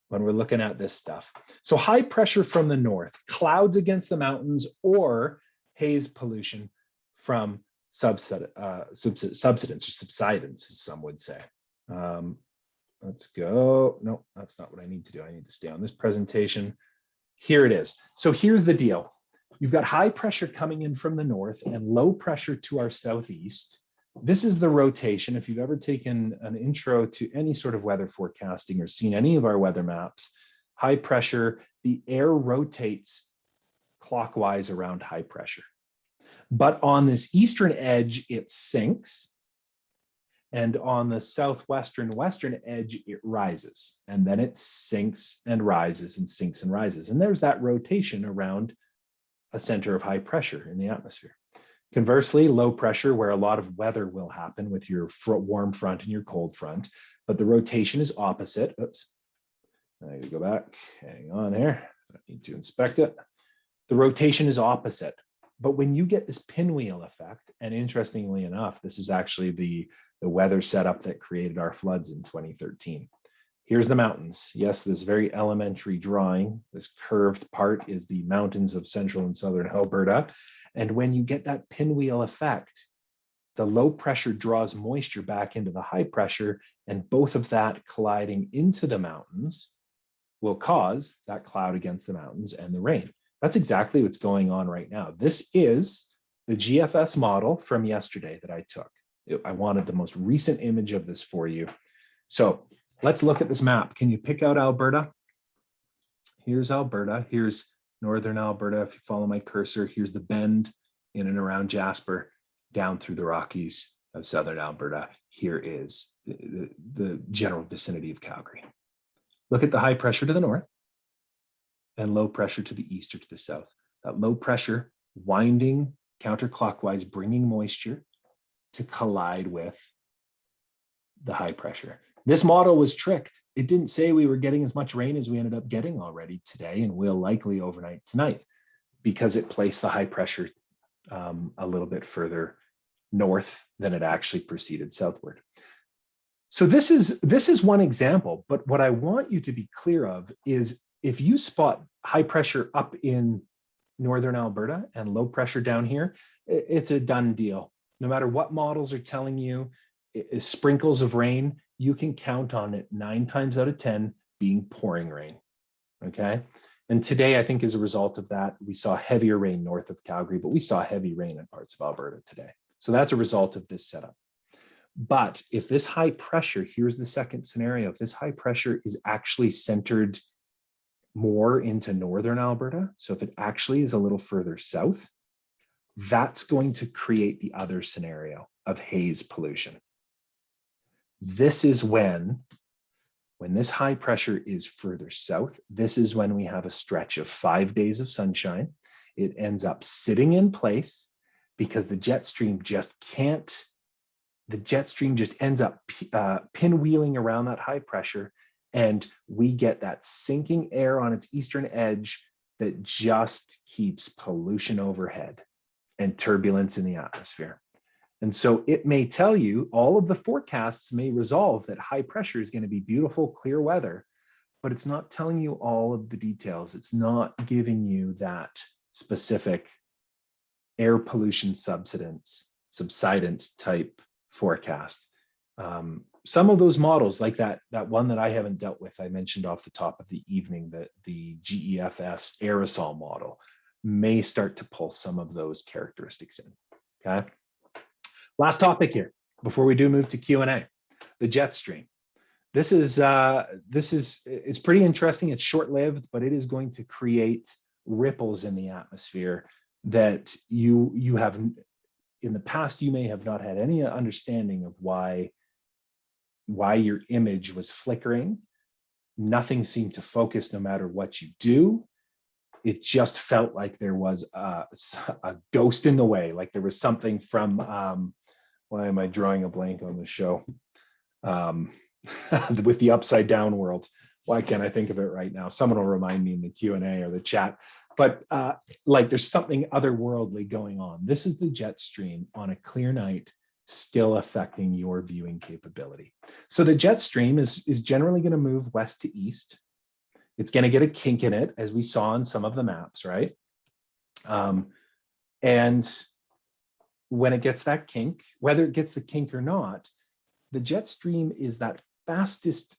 when we're looking at this stuff. So high pressure from the north, clouds against the mountains, or haze pollution from subsidence or subsidence, as some would say. Let's go. No, that's not what I need to do. I need to stay on this presentation. Here it is. So here's the deal. You've got high pressure coming in from the north and low pressure to our southeast. This is the rotation. If you've ever taken an intro to any sort of weather forecasting or seen any of our weather maps, high pressure, the air rotates clockwise around high pressure. But on this eastern edge, it sinks. And on the southwestern western edge, it rises. And then it sinks and rises and sinks and rises. And there's that rotation around a center of high pressure in the atmosphere. Conversely, low pressure, where a lot of weather will happen with your warm front and your cold front, but the rotation is opposite. Oops, I need to go back. Hang on here. I need to inspect it. The rotation is opposite. But when you get this pinwheel effect, and interestingly enough, this is actually the weather setup that created our floods in 2013. Here's the mountains. Yes, this very elementary drawing, this curved part is the mountains of central and southern Alberta. And when you get that pinwheel effect, the low pressure draws moisture back into the high pressure, and both of that colliding into the mountains will cause that cloud against the mountains and the rain. That's exactly what's going on right now. This is the GFS model from yesterday that I took. I wanted the most recent image of this for you. So let's look at this map. Can you pick out Alberta? Here's Alberta. Here's northern Alberta. If you follow my cursor, here's the bend in and around Jasper, down through the Rockies of southern Alberta. Here is the general vicinity of Calgary. Look at the high pressure to the north and low pressure to the east or to the south. That low pressure winding counterclockwise, bringing moisture to collide with the high pressure. This model was tricked. It didn't say we were getting as much rain as we ended up getting already today and will likely overnight tonight, because it placed the high pressure a little bit further north than it actually proceeded southward. So this is one example, but what I want you to be clear of is if you spot high pressure up in northern Alberta and low pressure down here, it's a done deal. No matter what models are telling you, sprinkles of rain, you can count on it 9 times out of 10 being pouring rain, okay? And today, I think as a result of that, we saw heavier rain north of Calgary, but we saw heavy rain in parts of Alberta today. So that's a result of this setup. But if this high pressure, here's the second scenario, if this high pressure is actually centered more into northern Alberta, so if it actually is a little further south, that's going to create the other scenario of haze pollution. This is when When this high pressure is further south, this is when we have a stretch of 5 days of sunshine. It ends up sitting in place because the jet stream just ends up pinwheeling around that high pressure, and we get that sinking air on its eastern edge that just keeps pollution overhead and turbulence in the atmosphere. And so it may tell you, all of the forecasts may resolve that high pressure is going to be beautiful, clear weather, but it's not telling you all of the details. It's not giving you that specific air pollution subsidence type forecast. Some of those models, like that one that I haven't dealt with, I mentioned off the top of the evening, that the GEFS aerosol model may start to pull some of those characteristics in. Okay. Last topic here before we do move to Q&A, the jet stream. This is it's pretty interesting. It's short-lived, but it is going to create ripples in the atmosphere that you have in the past, you may have not had any understanding of why your image was flickering. Nothing seemed to focus no matter what you do. It just felt like there was a ghost in the way, like there was something from, why am I drawing a blank on the show? With the upside down world. Why can't I think of it right now? Someone will remind me in the Q&A or the chat. But like there's something otherworldly going on. This is the jet stream on a clear night still affecting your viewing capability. So the jet stream is generally going to move west to east. It's going to get a kink in it, as we saw in some of the maps, right? And when it gets that kink, whether it gets the kink or not, the jet stream is that fastest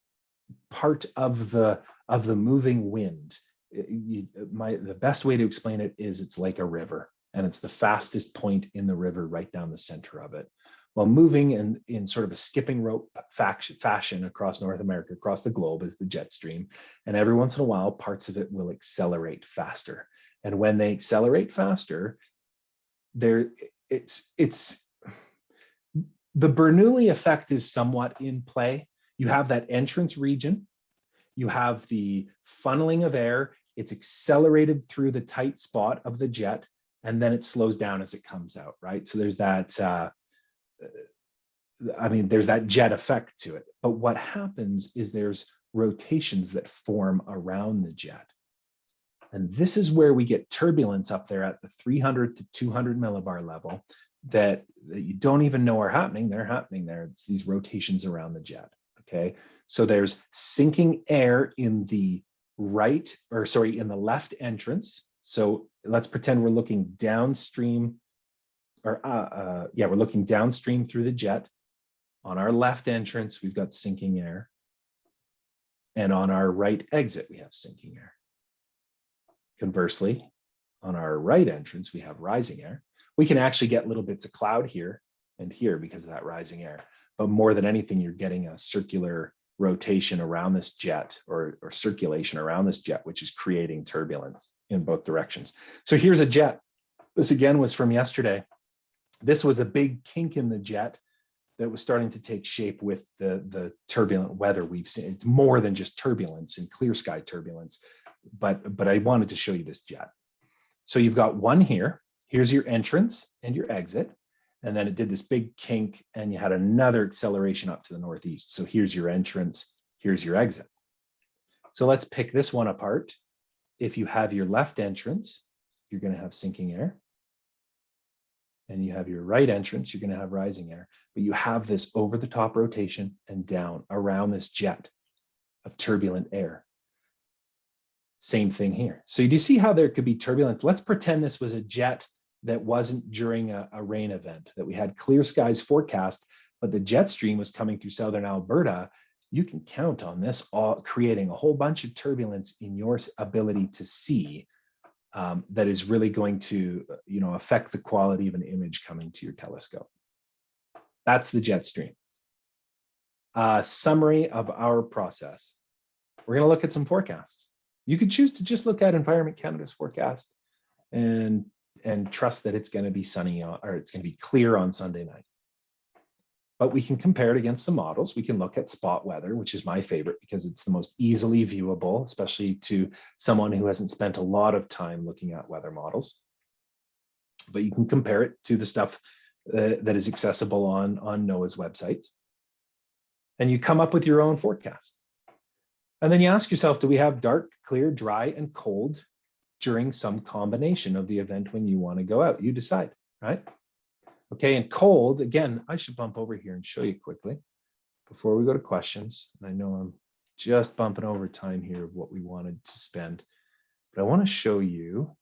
part of the moving wind. The best way to explain it is it's like a river, and it's the fastest point in the river right down the center of it. While moving in sort of a skipping rope fashion across North America, across the globe, is the jet stream. And every once in a while, parts of it will accelerate faster. And when they accelerate faster, it's the Bernoulli effect is somewhat in play. You have that entrance region, you have the funneling of air, it's accelerated through the tight spot of the jet, and then it slows down as it comes out, right? So there's that, there's that jet effect to it. But what happens is there's rotations that form around the jet. And this is where we get turbulence up there at the 300 to 200 millibar level that you don't even know are happening. They're happening there. It's these rotations around the jet, okay? So there's sinking air in the in the left entrance. So let's pretend we're looking downstream, we're looking downstream through the jet. On our left entrance, we've got sinking air. And on our right exit, we have sinking air. Conversely, on our right entrance, we have rising air. We can actually get little bits of cloud here and here because of that rising air. But more than anything, you're getting a circular rotation around this jet or circulation around this jet, which is creating turbulence in both directions. So here's a jet. This again was from yesterday. This was a big kink in the jet that was starting to take shape with the turbulent weather we've seen. It's more than just turbulence and clear sky turbulence, but I wanted to show you this jet. So you've got one here. Here's your entrance and your exit. And then it did this big kink and you had another acceleration up to the northeast. So here's your entrance, here's your exit. So let's pick this one apart. If you have your left entrance, you're going to have sinking air. And you have your right entrance, you're going to have rising air. But you have this over the top rotation and down around this jet of turbulent air. Same thing here. So you do see how there could be turbulence. Let's pretend this was a jet that wasn't during a rain event, that we had clear skies forecast, but the jet stream was coming through southern Alberta. You can count on this all creating a whole bunch of turbulence in your ability to see. That is really going to, affect the quality of an image coming to your telescope. That's the jet stream. Summary of our process. We're going to look at some forecasts. You could choose to just look at Environment Canada's forecast and trust that it's going to be sunny or it's going to be clear on Sunday night. but we can compare it against some models. We can look at spot weather, which is my favorite because it's the most easily viewable, especially to someone who hasn't spent a lot of time looking at weather models. But you can compare it to the stuff that is accessible on NOAA's websites. And you come up with your own forecast. And then you ask yourself, do we have dark, clear, dry, and cold during some combination of the event when you want to go out? You decide, right? Okay, and cold, again, I should bump over here and show you quickly before we go to questions. And I know I'm just bumping over time here of what we wanted to spend, but I want to show you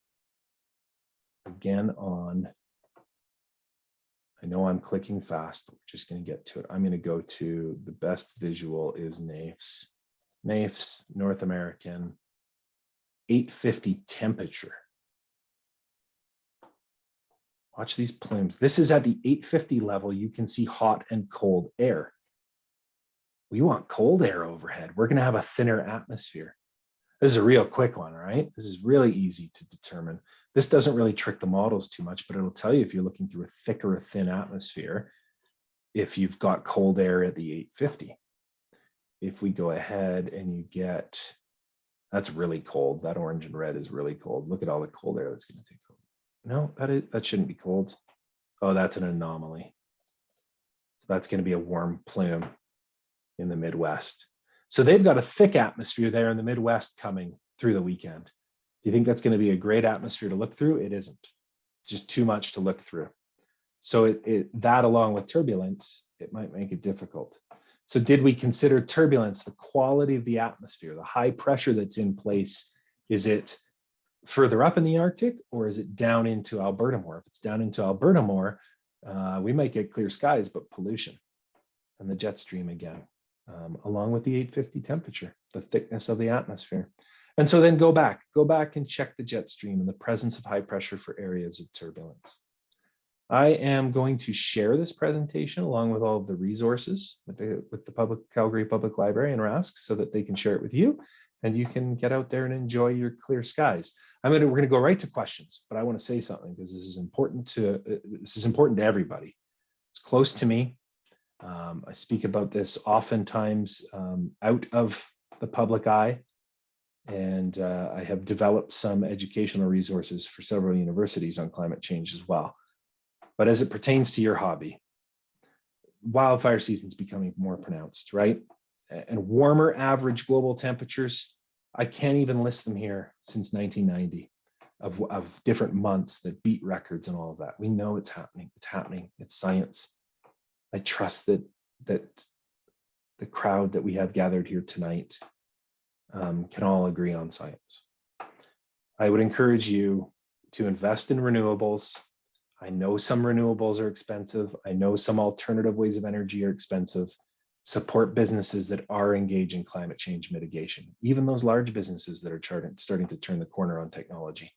again on, I know I'm clicking fast, but we're just going to get to it. I'm going to go to the best visual is NAIFS. NAIFS, North American, 850 temperature. Watch these plumes. This is at the 850 level. You can see hot and cold air. We want cold air overhead. We're going to have a thinner atmosphere. This is a real quick one, right? This is really easy to determine. This doesn't really trick the models too much, but it'll tell you if you're looking through a thick or a thin atmosphere, if you've got cold air at the 850. If we go ahead and you get, that's really cold. That orange and red is really cold. Look at all the cold air that's going to take over. No, that shouldn't be cold. Oh, that's an anomaly. So that's going to be a warm plume in the Midwest. So they've got a thick atmosphere there in the Midwest coming through the weekend. Do you think that's going to be a great atmosphere to look through? It isn't. Just too much to look through. So that along with turbulence, it might make it difficult. So did we consider turbulence, the quality of the atmosphere, the high pressure that's in place? Is it further up in the Arctic or is it down into Alberta more? If it's down into Alberta more, we might get clear skies, but pollution and the jet stream again, along with the 850 temperature, the thickness of the atmosphere. And so then go back and check the jet stream and the presence of high pressure for areas of turbulence. I am going to share this presentation along with all of the resources with the Calgary Public Library and RASC so that they can share it with you and you can get out there and enjoy your clear skies. We're going to go right to questions, but I want to say something because this is important to everybody. It's close to me. I speak about this oftentimes out of the public eye, and I have developed some educational resources for several universities on climate change as well. But as it pertains to your hobby, wildfire season is becoming more pronounced, right? And warmer average global temperatures, I can't even list them here since 1990 of different months that beat records and all of that. We know it's happening. It's happening. It's science. I trust that the crowd that we have gathered here tonight can all agree on science. I would encourage you to invest in renewables. I know some renewables are expensive. I know some alternative ways of energy are expensive. Support businesses that are engaged in climate change mitigation, even those large businesses that are starting to turn the corner on technology.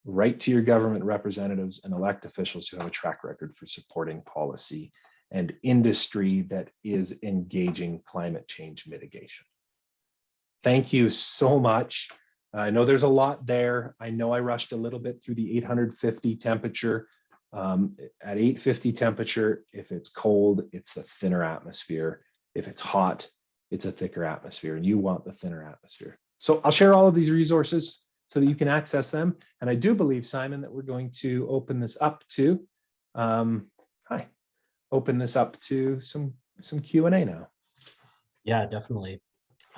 Write to your government representatives and elect officials who have a track record for supporting policy and industry that is engaging climate change mitigation. Thank you so much. I know there's a lot there. I know I rushed a little bit through the 850 temperature. At 850 temperature, if it's cold, it's the thinner atmosphere. If it's hot, it's a thicker atmosphere, and you want the thinner atmosphere. So I'll share all of these resources so that you can access them. And I do believe, Simon, that we're going to open this up to, open this up to some Q&A now. Yeah, definitely.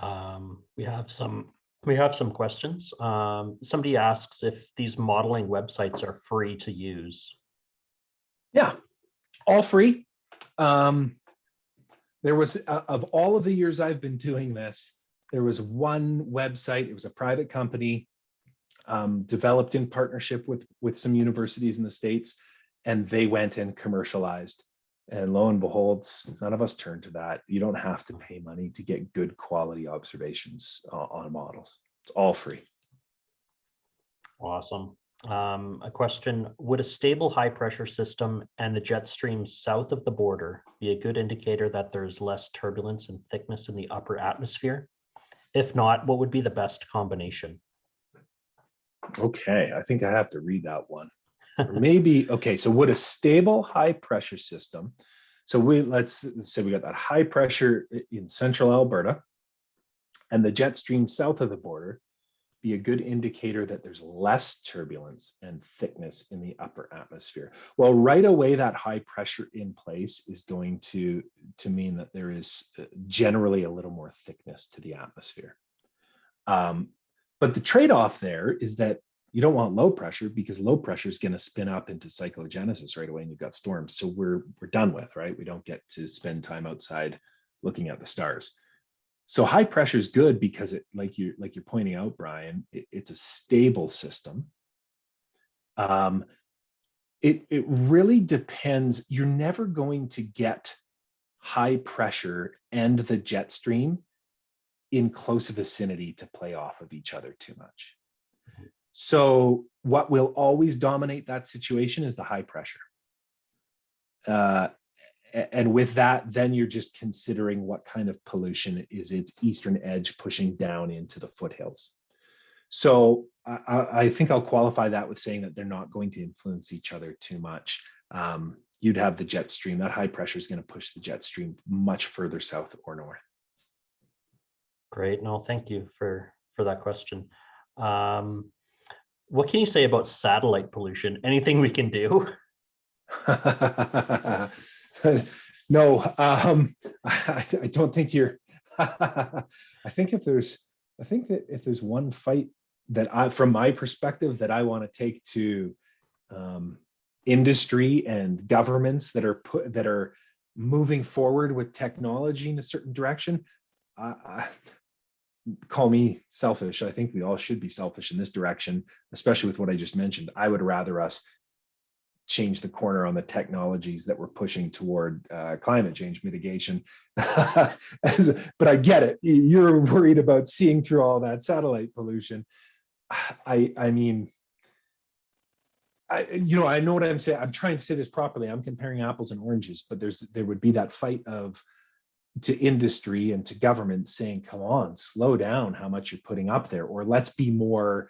We have some questions. Somebody asks if these modeling websites are free to use. Yeah, all free. There was, of all of the years I've been doing this, there was one website, it was a private company, developed in partnership with some universities in the States, and they went and commercialized. And lo and behold, none of us turned to that. You don't have to pay money to get good quality observations on models. It's all free. Awesome. A question, would a stable high pressure system and the jet stream south of the border be a good indicator that there's less turbulence and thickness in the upper atmosphere? If not, what would be the best combination? Okay, I think I have to read that one. Or maybe, okay, so would a stable high pressure system, So let's say we got that high pressure in central Alberta, and the jet stream south of the border be a good indicator that there's less turbulence and thickness in the upper atmosphere. Well, right away, that high pressure in place is going to mean that there is generally a little more thickness to the atmosphere. But the trade-off there is that you don't want low pressure, because low pressure is going to spin up into cyclogenesis right away, and you've got storms. So we're done with, right? We don't get to spend time outside looking at the stars. So high pressure is good because it, like you're pointing out, Brian, it's a stable system. It really depends. You're never going to get high pressure and the jet stream in close vicinity to play off of each other too much. So what will always dominate that situation is the high pressure. And with that, then you're just considering what kind of pollution is its eastern edge pushing down into the foothills. So I think I'll qualify that with saying that they're not going to influence each other too much. You'd have the jet stream. That high pressure is going to push the jet stream much further south or north. Great. No, thank you for that question. What can you say about satellite pollution? Anything we can do? No, I don't think you're. I think that if there's one fight that from my perspective, that I want to take to industry and governments that are moving forward with technology in a certain direction, call me selfish. I think we all should be selfish in this direction, especially with what I just mentioned. I would rather us change the corner on the technologies that we're pushing toward climate change mitigation. But I get it. You're worried about seeing through all that satellite pollution. I mean, I know what I'm saying. I'm trying to say this properly. I'm comparing apples and oranges, but there would be that fight to industry and to government saying, come on, slow down how much you're putting up there, or let's be more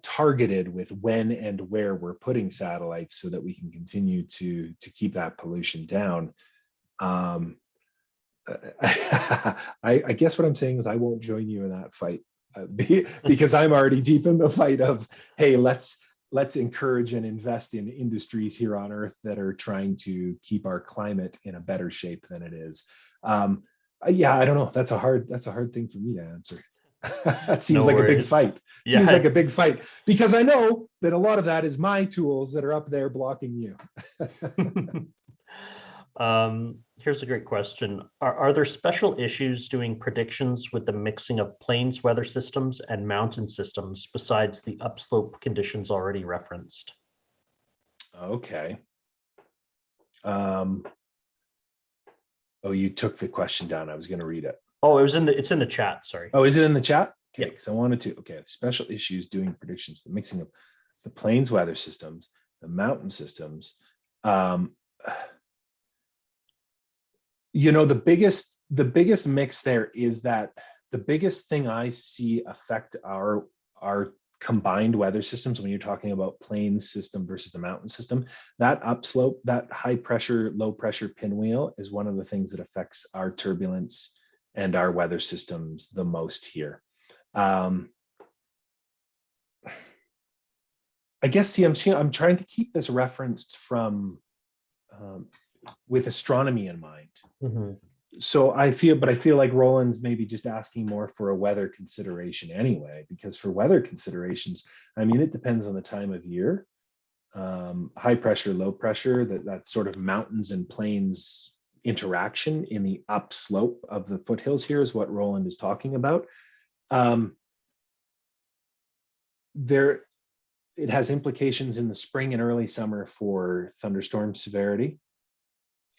targeted with when and where we're putting satellites so that we can continue to keep that pollution down. I guess what I'm saying is I won't join you in that fight because I'm already deep in the fight of, hey, let's encourage and invest in industries here on Earth that are trying to keep our climate in a better shape than it is. Yeah, I don't know. That's a hard thing for me to answer. That seems like a big fight. Yeah. Seems like a big fight, because I know that a lot of that is my tools that are up there blocking you. Here's a great question. Are there special issues doing predictions with the mixing of plains weather systems and mountain systems besides the upslope conditions already referenced? Okay. Oh, you took the question down. I was going to read it. Oh, it's in the chat. Sorry. Oh, is it in the chat? Okay, Yeah. because I wanted to. Okay, special issues doing predictions, the mixing of the plains weather systems, the mountain systems. The biggest mix there is that the biggest thing I see affect our combined weather systems when you're talking about plains system versus the mountain system, that upslope, that high pressure, low pressure pinwheel is one of the things that affects our turbulence and our weather systems the most here. I guess, I'm trying to keep this referenced from with astronomy in mind. Mm-hmm. So I feel like Roland's maybe just asking more for a weather consideration anyway, because for weather considerations, I mean, it depends on the time of year. High pressure, low pressure, that sort of mountains and plains interaction in the upslope of the foothills here is what Roland is talking about. It has implications in the spring and early summer for thunderstorm severity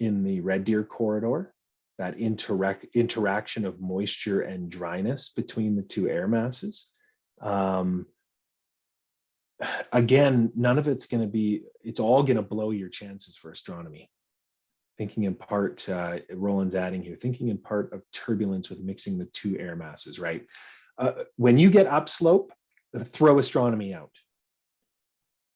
in the Red Deer corridor, that interaction of moisture and dryness between the two air masses. Again, none of it's all going to blow your chances for astronomy. Thinking in part, Roland's adding here, thinking in part of turbulence with mixing the two air masses, right? When you get upslope, throw astronomy out.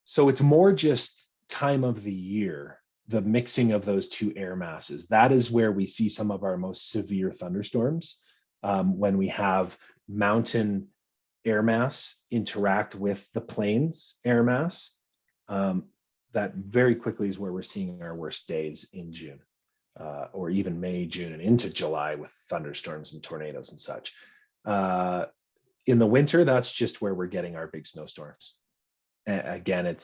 So it's more just time of the year, the mixing of those two air masses, that is where we see some of our most severe thunderstorms, when we have mountain air mass interact with the plains air mass. That very quickly is where we're seeing our worst days in June, or even May, June, and into July with thunderstorms and tornadoes and such. In the winter, that's just where we're getting our big snowstorms. Again,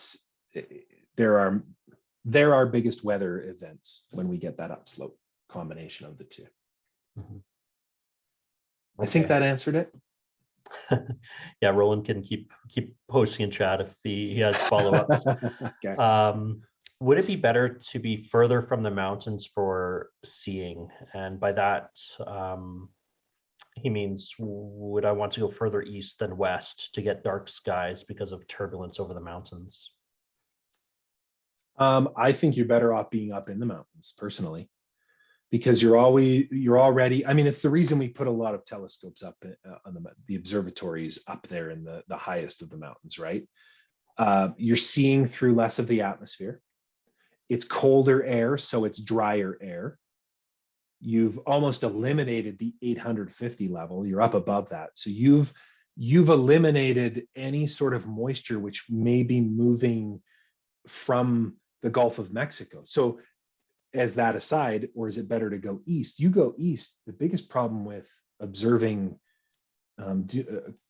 there are biggest weather events when we get that upslope combination of the two. Mhm. I think Okay. that answered it. Yeah, Roland can keep posting in chat if he has follow-ups. Okay. Would it be better to be further from the mountains for seeing? And by that, he means, would I want to go further east than west to get dark skies because of turbulence over the mountains? I think you're better off being up in the mountains, personally, because you're already, I mean, it's the reason we put a lot of telescopes up on the observatories up there in the highest of the mountains, right? You're seeing through less of the atmosphere. It's colder air, so it's drier air. You've almost eliminated the 850 level. You're up above that. So you've eliminated any sort of moisture which may be moving from the Gulf of Mexico. So as that aside, or is it better to go east? You go east. The biggest problem with observing,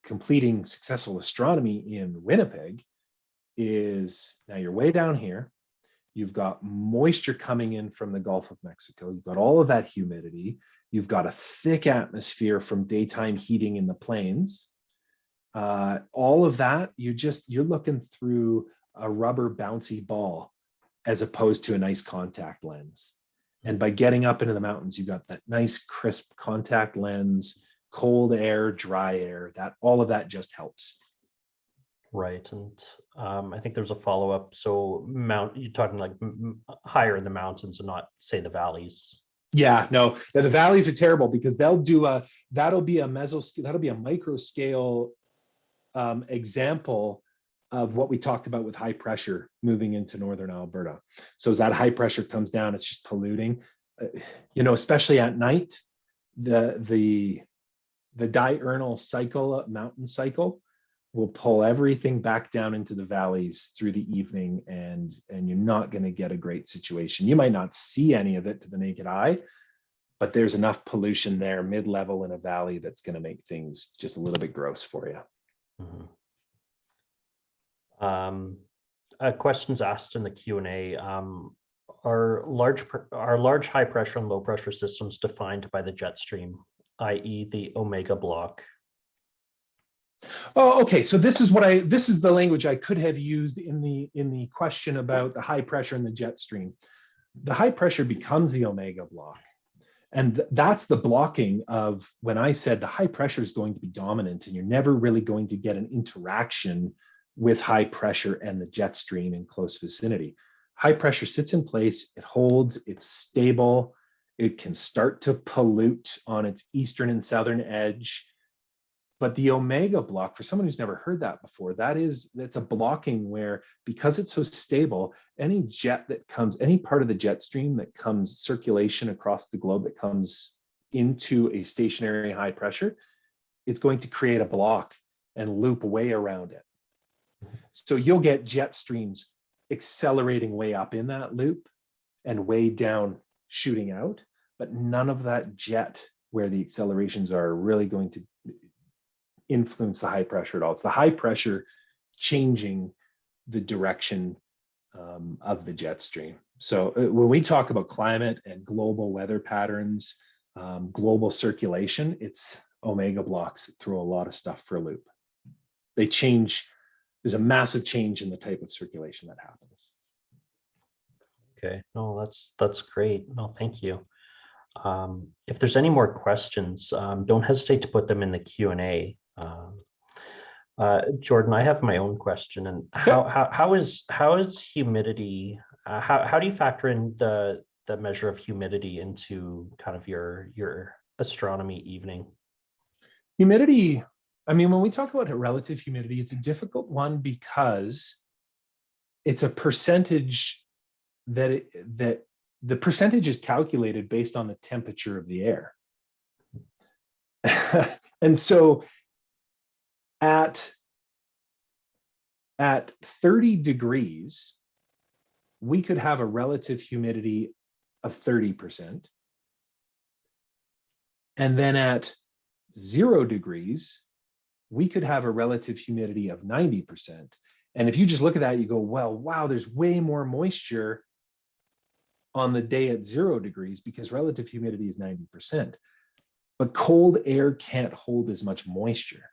completing successful astronomy in Winnipeg is now you're way down here. You've got moisture coming in from the Gulf of Mexico. You've got all of that humidity. You've got a thick atmosphere from daytime heating in the plains. All of that, you're looking through a rubber bouncy ball as opposed to a nice contact lens. And by getting up into the mountains, you've got that nice crisp contact lens, cold air, dry air, all of that just helps. Right, and I think there's a follow-up. So you're talking like higher in the mountains and not, say, the valleys. Yeah, no, the valleys are terrible because that'll be a micro scale example of what we talked about with high pressure moving into northern Alberta. So as that high pressure comes down, it's just polluting. Especially at night, the diurnal cycle, mountain cycle, will pull everything back down into the valleys through the evening, and you're not going to get a great situation. You might not see any of it to the naked eye, but there's enough pollution there mid-level in a valley that's going to make things just a little bit gross for you. Questions asked in the Q&A. Are large high pressure and low pressure systems defined by the jet stream, i.e. the omega block? Oh, okay. So this is the language I could have used in the question about the high pressure and the jet stream. The high pressure becomes the omega block. And that's the blocking of when I said the high pressure is going to be dominant and you're never really going to get an interaction with high pressure and the jet stream in close vicinity. High pressure sits in place, it holds, it's stable, it can start to pollute on its eastern and southern edge. But the omega block, for someone who's never heard that before, that's a blocking where, because it's so stable, any part of the jet stream that comes circulation across the globe that comes into a stationary high pressure, it's going to create a block and loop way around it. So you'll get jet streams accelerating way up in that loop and way down shooting out, but none of that jet where the accelerations are really going to influence the high pressure at all. It's the high pressure changing the direction of the jet stream. So when we talk about climate and global weather patterns, global circulation, it's omega blocks that throw a lot of stuff for a loop. They change. There's a massive change in the type of circulation that happens. Okay, no, that's great. No, thank you. If there's any more questions, don't hesitate to put them in the Q&A. Jordan, I have my own question. And how is humidity? How do you factor in the measure of humidity into kind of your astronomy evening? Humidity. I mean, when we talk about relative humidity, it's a difficult one because it's a percentage that the percentage is calculated based on the temperature of the air. And so at 30 degrees, we could have a relative humidity of 30%. And then at 0 degrees, we could have a relative humidity of 90%. And if you just look at that, you go, well, wow, there's way more moisture on the day at 0 degrees because relative humidity is 90%. But cold air can't hold as much moisture.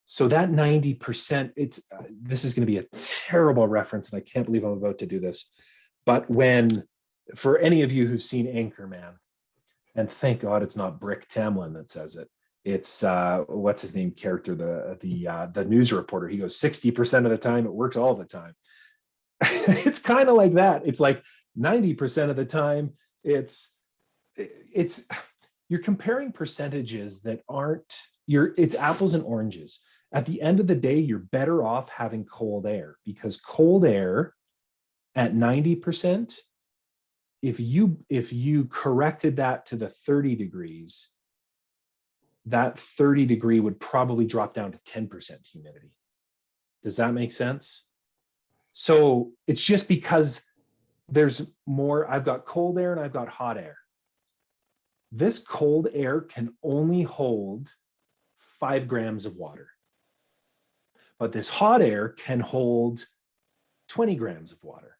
So that 90%, this is going to be a terrible reference, and I can't believe I'm about to do this. But for any of you who've seen Anchorman, and thank God it's not Brick Tamlin that says it, it's what's his name character, the news reporter. He goes, 60% of the time it works all the time. It's kind of like that. It's like 90% of the time it's you're comparing percentages that it's apples and oranges. At the end of the day, you're better off having cold air, because cold air at 90%, if you corrected that to the 30 degrees, that 30 degree would probably drop down to 10% humidity. Does that make sense? So it's just because there's more, I've got cold air and I've got hot air. This cold air can only hold 5 grams of water. But this hot air can hold 20 grams of water.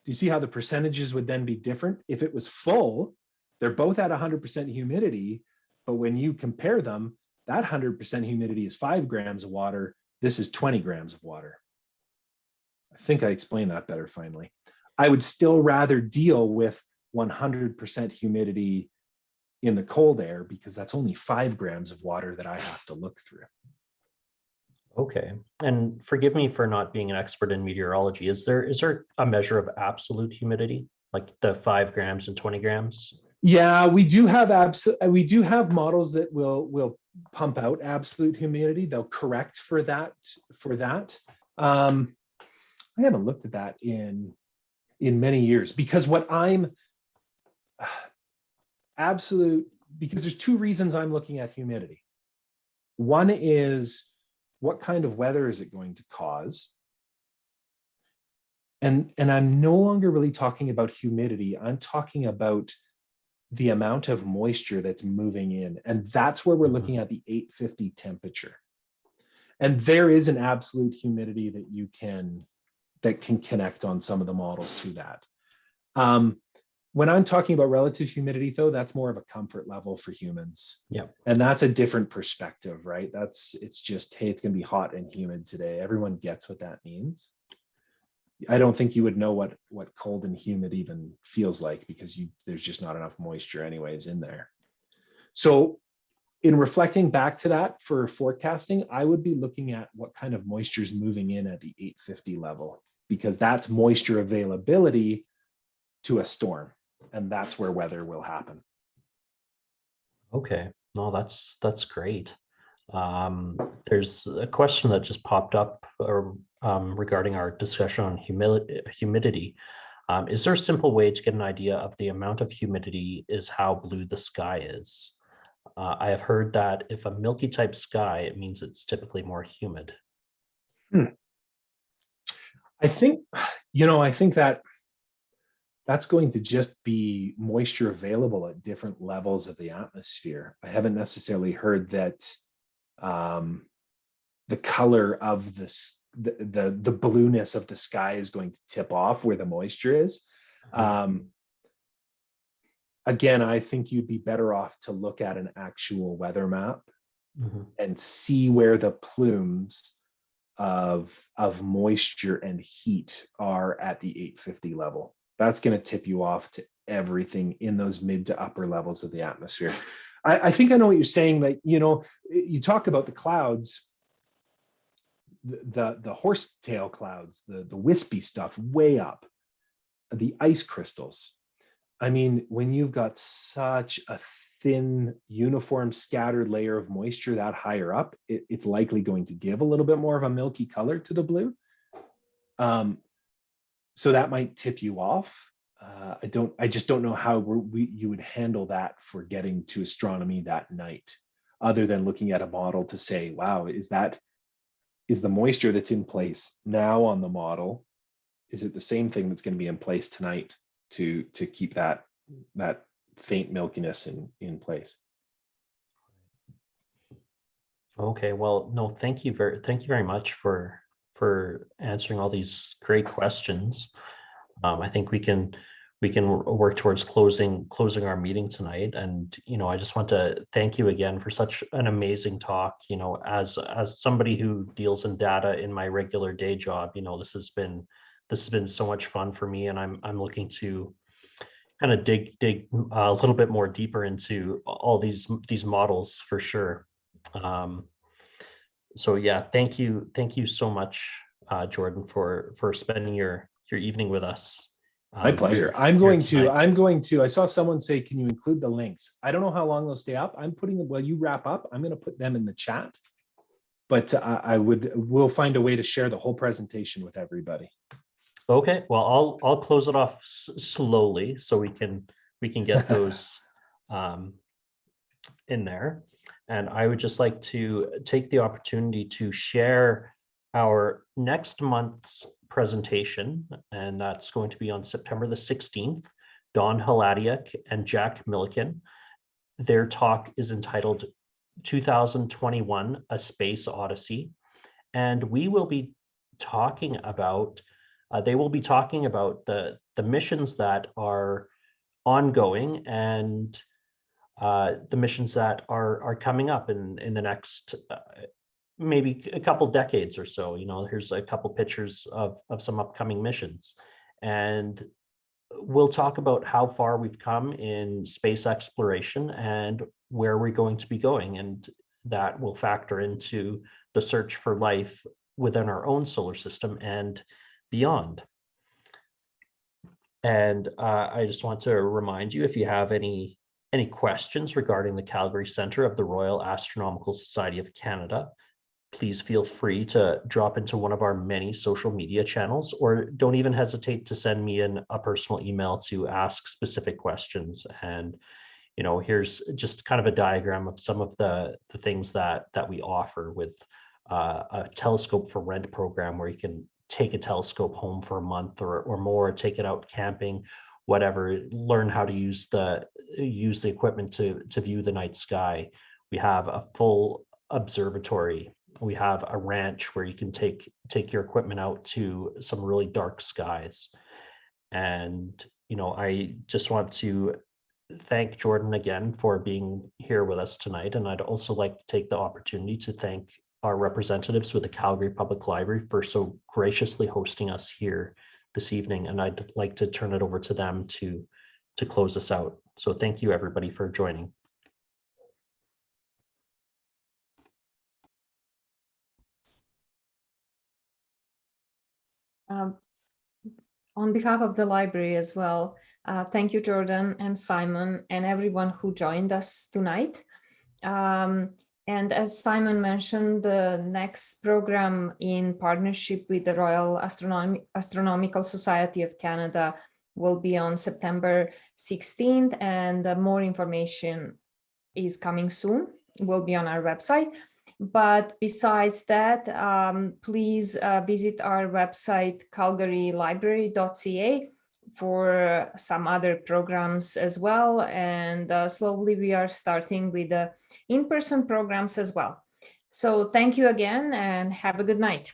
Do you see how the percentages would then be different? If it was full, they're both at 100% humidity, but when you compare them, that 100% humidity is 5 grams of water. This is 20 grams of water. I think I explained that better finally. I would still rather deal with 100% humidity in the cold air, because that's only 5 grams of water that I have to look through. Okay. And forgive me for not being an expert in meteorology. Is there a measure of absolute humidity, like the 5 grams and 20 grams? Yeah, we do have models that will pump out absolute humidity. They'll correct for that. I haven't looked at that in many years, because because there's 2 reasons I'm looking at humidity. One is, what kind of weather is it going to cause? And I'm no longer really talking about humidity. I'm talking about the amount of moisture that's moving in. And that's where we're looking at the 850 temperature. And there is an absolute humidity that can connect on some of the models to that. When I'm talking about relative humidity, though, that's more of a comfort level for humans. Yeah. And that's a different perspective, right? It's just, hey, it's going to be hot and humid today. Everyone gets what that means. I don't think you would know what cold and humid even feels like, because there's just not enough moisture anyways in there. So in reflecting back to that for forecasting, I would be looking at what kind of moisture is moving in at the 850 level, because that's moisture availability to a storm. And that's where weather will happen. Okay, no, that's great. There's a question that just popped up regarding our discussion on humidity. Is there a simple way to get an idea of the amount of humidity is how blue the sky is? I have heard that if a milky type sky, it means it's typically more humid. I think that's going to just be moisture available at different levels of the atmosphere. I haven't necessarily heard that the color of the blueness of the sky is going to tip off where the moisture is. Again, I think you'd be better off to look at an actual weather map and see where the plumes of moisture and heat are at the 850 level. That's going to tip you off to everything in those mid to upper levels of the atmosphere. I think I know what you're saying. Like, you talk about the clouds, the horsetail clouds, the wispy stuff way up, the ice crystals. I mean, when you've got such a thin, uniform, scattered layer of moisture that higher up, it's likely going to give a little bit more of a milky color to the blue. So that might tip you off. I just don't know how you would handle that for getting to astronomy that night, other than looking at a model to say, wow, is the moisture that's in place now on the model, is it the same thing that's going to be in place tonight to keep that faint milkiness in place? Okay, well, no, thank you very much for answering all these great questions. I think we can work towards closing our meeting tonight. And, I just want to thank you again for such an amazing talk. As somebody who deals in data in my regular day job, this has been so much fun for me, and I'm looking to kind of dig a little bit more deeper into all these models for sure. So yeah, thank you so much, Jordan, for spending your evening with us. My pleasure. I'm going to, I saw someone say, can you include the links? I don't know how long they'll stay up. I'm putting them, while you wrap up, I'm going to put them in the chat, but we'll find a way to share the whole presentation with everybody. Okay, well, I'll close it off slowly so we can get those in there. And I would just like to take the opportunity to share our next month's presentation, and that's going to be on September the 16th. Don Haladiak and Jack Milliken. Their talk is entitled 2021, A Space Odyssey. And we will be talking about, they will be talking about the missions that are ongoing and the missions that are coming up in the next maybe a couple decades or so. Here's a couple pictures of some upcoming missions, and we'll talk about how far we've come in space exploration and where we're going to be going, and that will factor into the search for life within our own solar system and beyond. And I just want to remind you, if you have any questions regarding the Calgary Centre of the Royal Astronomical Society of Canada, please feel free to drop into one of our many social media channels, or don't even hesitate to send me a personal email to ask specific questions. And here's just kind of a diagram of some of the things that we offer with a telescope for rent program, where you can take a telescope home for a month or more, take it out camping, whatever, learn how to use the equipment to view the night sky. We have a full observatory. We have a ranch where you can take your equipment out to some really dark skies. And I just want to thank Jordan again for being here with us tonight. And I'd also like to take the opportunity to thank our representatives with the Calgary Public Library for so graciously hosting us here this evening. And I'd like to turn it over to them to close us out. So thank you, everybody, for joining. On behalf of the library as well, thank you, Jordan and Simon, and everyone who joined us tonight. And as Simon mentioned, the next program in partnership with the Royal Astronomical Society of Canada will be on September 16th, and more information is coming soon. It will be on our website. But besides that, please visit our website, calgarylibrary.ca, for some other programs as well. And slowly we are starting with the in-person programs as well. So thank you again and have a good night.